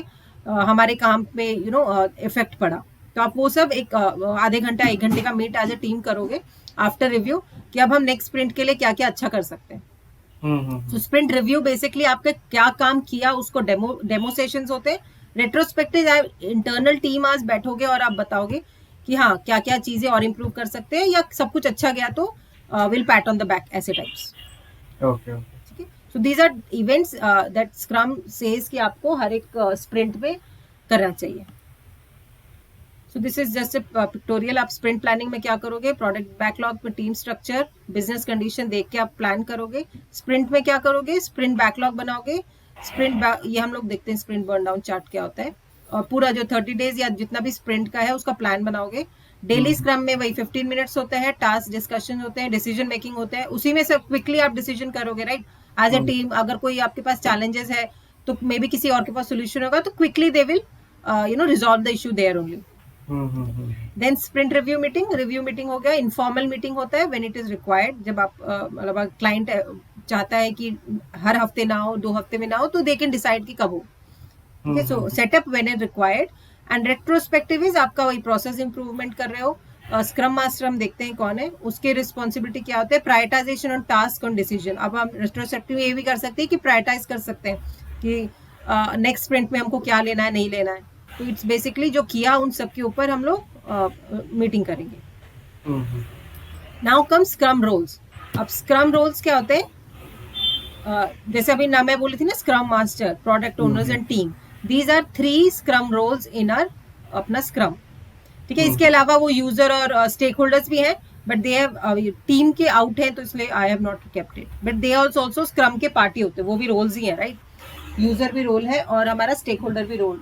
हमारे काम में इफेक्ट पड़ा, तो आप वो सब एक आधे घंटा 1 घंटे का मीट एज ए टीम करोगे आफ्टर रिव्यू कि अब हम नेक्स्ट स्प्रिंट के लिए क्या क्या अच्छा कर सकते हैं। तो स्प्रिंट रिव्यू बेसिकली आपका क्या काम किया उसको डेमो सेशंस होते हैं। रेट्रोस्पेक्टिव इंटरनल टीम आज बैठोगे और आप बताओगे कि हाँ क्या क्या चीजें और इम्प्रूव कर सकते हैं, या सब कुछ अच्छा गया तो will pat on the back, ऐसे टाइप्स, ओके। ठीक है। So these are events that scrum says कि आपको हर एक स्प्रिंट में करना चाहिए। So this is just a pictorial. आप स्प्रिंट प्लानिंग में क्या करोगे, प्रोडक्ट बैकलॉग में टीम स्ट्रक्चर, बिजनेस कंडीशन देख के आप प्लान करोगे. स्प्रिंट में क्या करोगे, स्प्रिंट बैकलॉग बनाओगे. ये हम लोग देखते हैं स्प्रिंट बर्न डाउन चार्ट क्या होता है, और पूरा जो 30 डेज या जितना भी स्प्रिंट का है उसका प्लान बनाओगे. डेली स्क्रम में वही 15 मिनट्स होते हैं, टास्क डिस्कशन होते हैं, डिसीजन मेकिंग होते हैं, उसी में से क्विकली आप डिसीजन करोगे, राइट. एज अ टीम अगर कोई आपके पास चैलेंजेस है तो मे बी किसी और के पास सोल्यूशन होगा, तो quickly they will resolve the issue there only. Then sprint review meeting हो गया. इनफॉर्मल मीटिंग होता है व्हेन इट इज रिक्वायर्ड, जब आप मतलब क्लाइंट चाहता है कि हर हफ्ते ना हो, 2 हफ्ते में ना हो, तो दे कैन डिसाइड कि कब हो. ठीक है. So setup when is required. And retrospective is आपका वही प्रोसेस इंप्रूवमेंट कर रहे हो. स्क्रम मास्टर हम देखते हैं कौन है, उसके रिस्पॉन्सिबिलिटी क्या होते हैं, prioritisation on task on decision. अब हम रेट्रोस्पेक्टिव ये भी कर सकते हैं कि प्रायोरिटाइज कर सकते हैं कि नेक्स्ट स्प्रिंट में हमको क्या लेना है, नहीं लेना है. तो इट्स बेसिकली जो किया उन सब के ऊपर हम लोग मीटिंग करेंगे. Now come scrum roles. अब स्क्रम रोल्स क्या होते हैं, जैसे अभी ना मैं बोली थी ना, scrum master, product owners and team. These are 3 scrum roles in are अपना स्क्रम. ठीक है. इसके अलावा वो यूजर और स्टेक होल्डर्स भी हैं, बट दे हैव टीम के आउट है तो इसलिए I have not kept it. But they also scrum के पार्टी होते हैं, वो भी रोल्स ही हैं, राइट. यूजर भी रोल है और हमारा स्टेक होल्डर भी रोल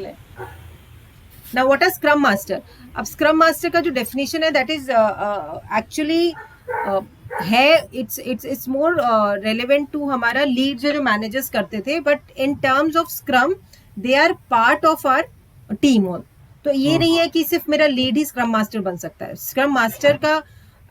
है. Now what are scrum master. अब स्क्रम मास्टर का जो डेफिनेशन है दैट इज एक्चुअली है, इट्स मोर रेलेवेंट टू हमारा लीड जो मैनेजर्स करते थे, but in terms of scrum they are part of our team all. तो ये नहीं है कि सिर्फ मेरा लीड ही स्क्रम मास्टर बन सकता है. स्क्रम मास्टर का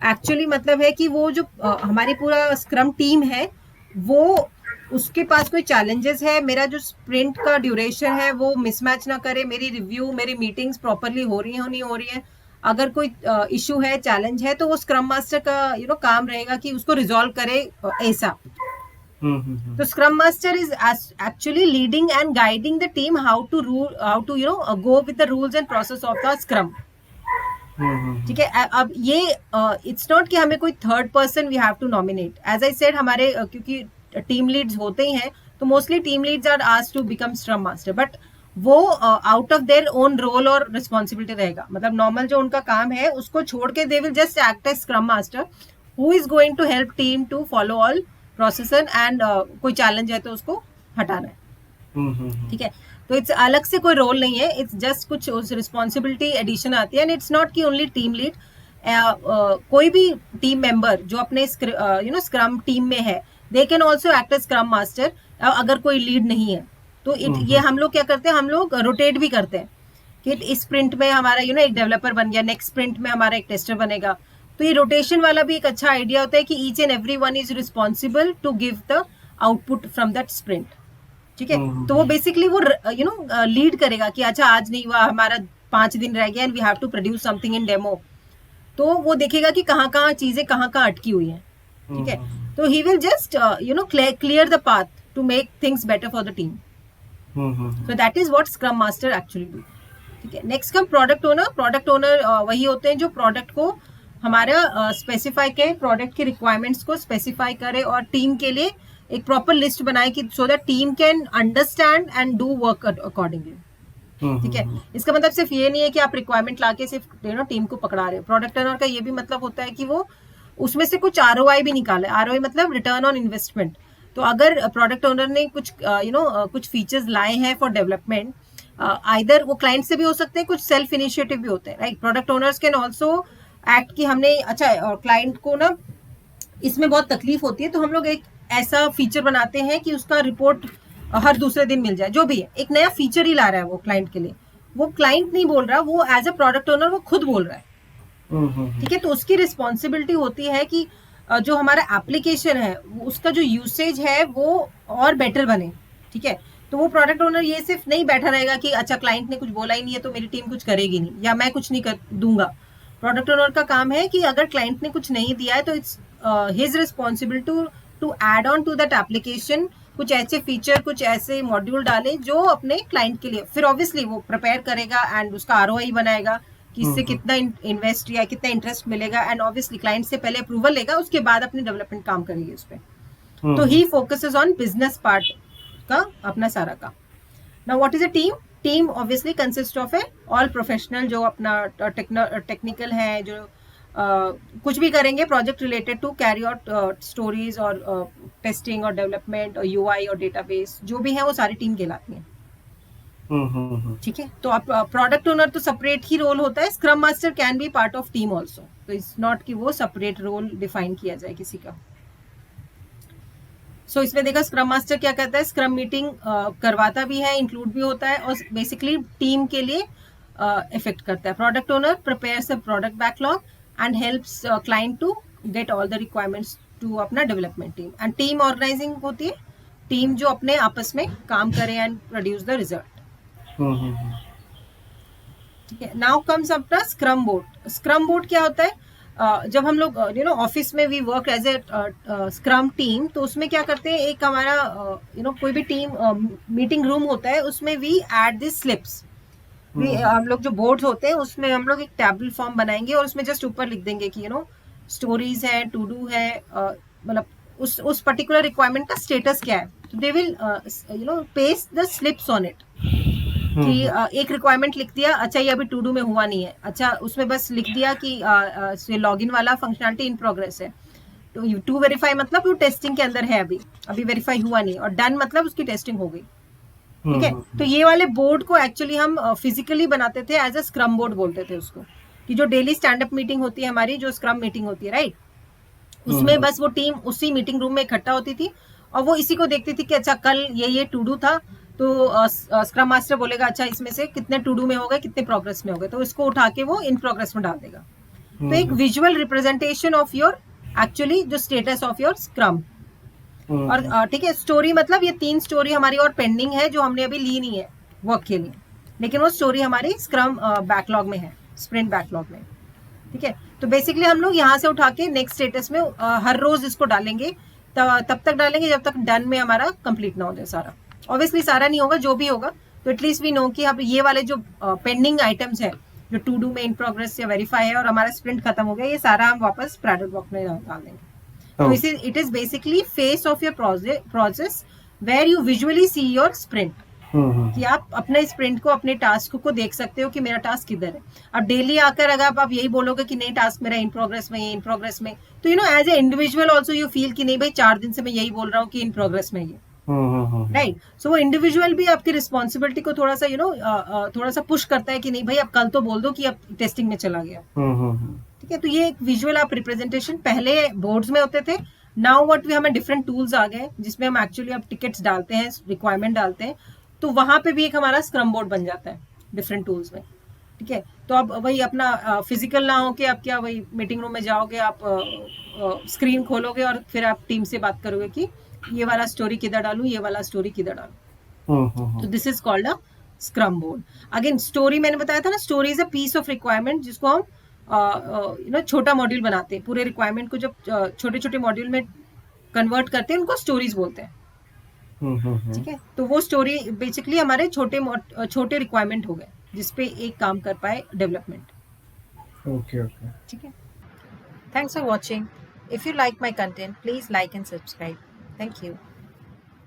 एक्चुअली मतलब है कि वो जो हमारी पूरा स्क्रम टीम है, वो उसके पास कोई चैलेंजेस है, मेरा जो स्प्रिंट का ड्यूरेशन है वो मिसमैच ना करे, मेरी रिव्यू, मेरी मीटिंग्स प्रॉपरली हो रही है नहीं हो रही है. अगर कोई इशू है, चैलेंज है, तो वो स्क्रम मास्टर का काम रहेगा कि उसको रिजॉल्व करे ऐसा. तो scrum master is actually leading and guiding the team how to go with the rules and process of the scrum. ठीक है. अब ये इट्स नॉट कि हमें कोई third person we have to nominate. As I said, हमारे क्योंकि team leads होते ही हैं, तो mostly team leads are asked to become scrum master, but वो out of their own role और रिस्पॉन्सिबिलिटी रहेगा. मतलब नॉर्मल जो उनका काम है उसको छोड़ के they will just act as scrum master who is going to help team to follow all process and कोई चैलेंज है तो उसको हटाना है. ठीक है. तो इट्स अलग से कोई रोल नहीं है, इट्स जस्ट कुछ उस रिस्पॉन्सिबिलिटी एडिशन आती है. एंड इट्स नॉट कि ओनली टीम लीड, कोई भी टीम मेंबर जो अपने स्क्रम टीम में है, they can also act as scrum master. अगर कोई लीड नहीं है तो ये हम लोग क्या करते हैं, हम लोग रोटेट भी करते हैं कि इस स्प्रिंट में हमारा एक डेवलपर बन गया, नेक्स्ट स्प्रिंट में हमारा एक टेस्टर बनेगा. तो ये रोटेशन वाला भी एक अच्छा आइडिया होता है कि each and every one is responsible to give the output from that sprint. ठीक है. तो वो बेसिकली वो लीड करेगा कि अच्छा आज नहीं हुआ, हमारा 5 दिन रह गया and we have to produce something in demo. तो वो देखेगा कि कहाँ कहाँ चीजें कहाँ कहाँ अटकी हुई हैं. ठीक है. तो he will just clear the path to make things better for the team. So that is what scrum master actually do. ठीक है. Next come product owner. Product owner वही होते हैं जो प्रोडक्ट को हमारा स्पेसिफाई के प्रोडक्ट की रिक्वायरमेंट्स को स्पेसिफाई करे और टीम के लिए एक प्रॉपर लिस्ट बनाए कि so that team can understand and do work accordingly. ठीक है. इसका मतलब सिर्फ ये नहीं है कि आप रिक्वायरमेंट लाके सिर्फ टीम को पकड़ा रहे हो. प्रोडक्ट ओनर का ये भी मतलब होता है कि वो उसमें से कुछ ROI भी निकाले. ROI मतलब रिटर्न ऑन इन्वेस्टमेंट. तो अगर प्रोडक्ट ओनर ने कुछ कुछ फीचर्स लाए हैं फॉर डेवलपमेंट, आइदर वो क्लाइंट से भी हो सकते हैं, कुछ सेल्फ इनिशिएटिव भी होते हैं, right. Product owners can also act कि हमने अच्छा क्लाइंट को ना इसमें बहुत तकलीफ होती है, तो हम लोग एक ऐसा फीचर बनाते हैं कि उसका रिपोर्ट हर दूसरे दिन मिल जाए. जो भी है, एक नया फीचर ही ला रहा है वो क्लाइंट के लिए. वो क्लाइंट नहीं बोल रहा, वो एज अ प्रोडक्ट ओनर वो खुद बोल रहा है. ठीक है. तो उसकी रिस्पॉन्सिबिलिटी होती है कि जो हमारा एप्लीकेशन है उसका जो यूसेज है वो और बेटर बने. ठीक है. तो वो प्रोडक्ट ओनर ये सिर्फ नहीं बैठा रहेगा कि अच्छा क्लाइंट ने कुछ बोला ही नहीं है तो मेरी टीम कुछ करेगी नहीं या मैं कुछ नहीं कर दूंगा. प्रोडक्ट ओनर का काम है कि अगर क्लाइंट ने कुछ नहीं दिया है तो it's his responsibility to add on to that application कुछ ऐसे फीचर, कुछ ऐसे मॉड्यूल डाले जो अपने क्लाइंट के लिए, फिर ऑब्वियसली वो प्रिपेयर करेगा एंड उसका ROI बनाएगा कि इससे कितना इन्वेस्ट या कितना इंटरेस्ट मिलेगा. एंड ऑब्वियसली क्लाइंट से पहले अप्रूवल लेगा, उसके बाद अपनी डेवलपमेंट काम करेगी उस पर. तो he focuses on business part का अपना सारा काम. Now what is a team. Team obviously consist of है ऑल प्रोफेशनल जो अपना टेक्निकल है, जो कुछ भी करेंगे project related to carry out stories और टेस्टिंग और डेवलपमेंट और यूआई और डेटाबेस जो भी है वो सारी टीम कहलाती है। ठीक है, तो आप प्रोडक्ट ओनर तो सेपरेट ही रोल होता है, scrum master can be part of team also, तो इट्स नॉट कि वो सेपरेट रोल डिफाइन किया जाए किसी का। सो इसमें देखा स्क्रम मास्टर क्या करता है, स्क्रम मीटिंग करवाता भी है, इंक्लूड भी होता है और बेसिकली टीम के लिए इफेक्ट करता है। Product owner prepares the product backlog and helps client to get all the requirements to अपना development team, and team organizing होती है, टीम जो अपने आपस में काम करे एंड प्रोड्यूस द रिजल्ट। ठीक है, नाउ कम्स अपना स्क्रम बोर्ड। स्क्रम बोर्ड क्या होता है, जब हम लोग ऑफिस में we work as a scrum team, तो उसमें क्या करते हैं, एक हमारा कोई भी टीम मीटिंग रूम होता है, उसमें वी ऐड दिस स्लिप्स। हम लोग जो बोर्ड्स होते हैं उसमें हम लोग एक टैबल फॉर्म बनाएंगे और उसमें जस्ट ऊपर लिख देंगे कि स्टोरीज है, टू डू है, मतलब उस पर्टिकुलर रिक्वायरमेंट का स्टेटस क्या है, तो they will paste the slips on it कि एक रिक्वायरमेंट लिख दिया, अच्छा ये अभी टू डू में हुआ नहीं है, अच्छा उसमें बस लिख दिया कि लॉगिन वाला फंक्शनलिटी इन प्रोग्रेस है, तो टू वेरीफाई मतलब वो टेस्टिंग के अंदर है, अभी वेरीफाई हुआ नहीं, और डन मतलब उसकी टेस्टिंग हो गई। ठीक है, तो ये वाले बोर्ड को एक्चुअली हम फिजिकली बनाते थे, एज अ स्क्रम बोर्ड बोलते थे उसको, कि जो डेली स्टैंड अप मीटिंग होती है हमारी, जो स्क्रम मीटिंग होती है, राइट, उसमें बस वो टीम उसी मीटिंग रूम में इकट्ठा होती थी और वो इसी को देखती थी कि अच्छा कल ये टू डू था, तो स्क्रम मास्टर बोलेगा अच्छा इसमें से कितने टू डू में हो गए, कितने प्रोग्रेस में हो गए, तो इसको उठा के वो इन प्रोग्रेस में डाल देगा। तो एक visual representation of your actually जो स्टेटस ऑफ योर स्क्रम। और ठीक है, स्टोरी मतलब ये 3 स्टोरी हमारी और पेंडिंग है जो हमने अभी ली नहीं है वर्क के लिए, लेकिन वो स्टोरी हमारी स्क्रम बैकलॉग में है, स्प्रिंट बैकलॉग में। ठीक है, तो बेसिकली हम लोग यहाँ से उठा के नेक्स्ट स्टेटस में हर रोज इसको डालेंगे, तब तक डालेंगे जब तक डन में हमारा कंप्लीट ना हो जाए सारा। ऑब्वियसली सारा नहीं होगा, जो भी होगा, तो एटलीस्ट वी नो कि अब ये वाले जो पेंडिंग आइटम्स है, जो टू डू में इन प्रोग्रेस या वेरीफाई है और हमारा स्प्रिंट खत्म हो गया, ये सारा हम वापस प्रोडक्ट वर्क में डाल देंगे। तो it is basically face of your process where you visually see your sprint, कि आप अपने स्प्रिंट को, अपने टास्क को देख सकते हो कि मेरा टास्क किधर है। अब डेली आकर अगर आप यही बोलोगे कि नहीं टास्क मेरा इन प्रोग्रेस में, ये इन प्रोग्रेस में, तो as a individual also you feel कि नहीं भाई 4 दिन से मैं यही बोल रहा हूँ कि इन प्रोग्रेस में ये, राइट। सो वो इंडिविजुअल भी आपकी रिस्पॉन्सिबिलिटी को थोड़ा सा थोड़ा सा पुश करता है कि नहीं भाई अब कल तो बोल दो कि अब टेस्टिंग में चला गया। ठीक है, तो ये एक विजुअल आप रिप्रेजेंटेशन पहले बोर्ड्स में होते थे, नाउ व्हाट वी हमें डिफरेंट टूल्स आ गए जिसमें हम एक्चुअली अब टिकट्स डालते हैं, रिक्वायरमेंट डालते हैं, तो वहां पे भी एक हमारा स्क्रम बोर्ड बन जाता है डिफरेंट टूल्स में। ठीक है, तो अब वही अपना फिजिकल ना हो कि आप क्या वही मीटिंग रूम में जाओगे, आप स्क्रीन खोलोगे और फिर आप टीम से बात करोगे कि ये वाला स्टोरी किधर डालूं, ये वाला स्टोरी किधर डालूं। तो this is called a scrum board. Again story मैंने बताया था ना, story is a piece of requirement जिसको हम छोटा मॉड्यूल बनाते हैं। पूरे रिक्वायरमेंट को जब छोटे छोटे मॉड्यूल में कन्वर्ट करते हैं उनको स्टोरीज बोलते हैं। ठीक है, तो वो स्टोरी बेसिकली हमारे छोटे रिक्वायरमेंट हो गए जिसपे एक काम कर पाए डेवलपमेंट। ओके ओके, ठीक है, thanks for watching. If you like my content please like and subscribe. Thank you.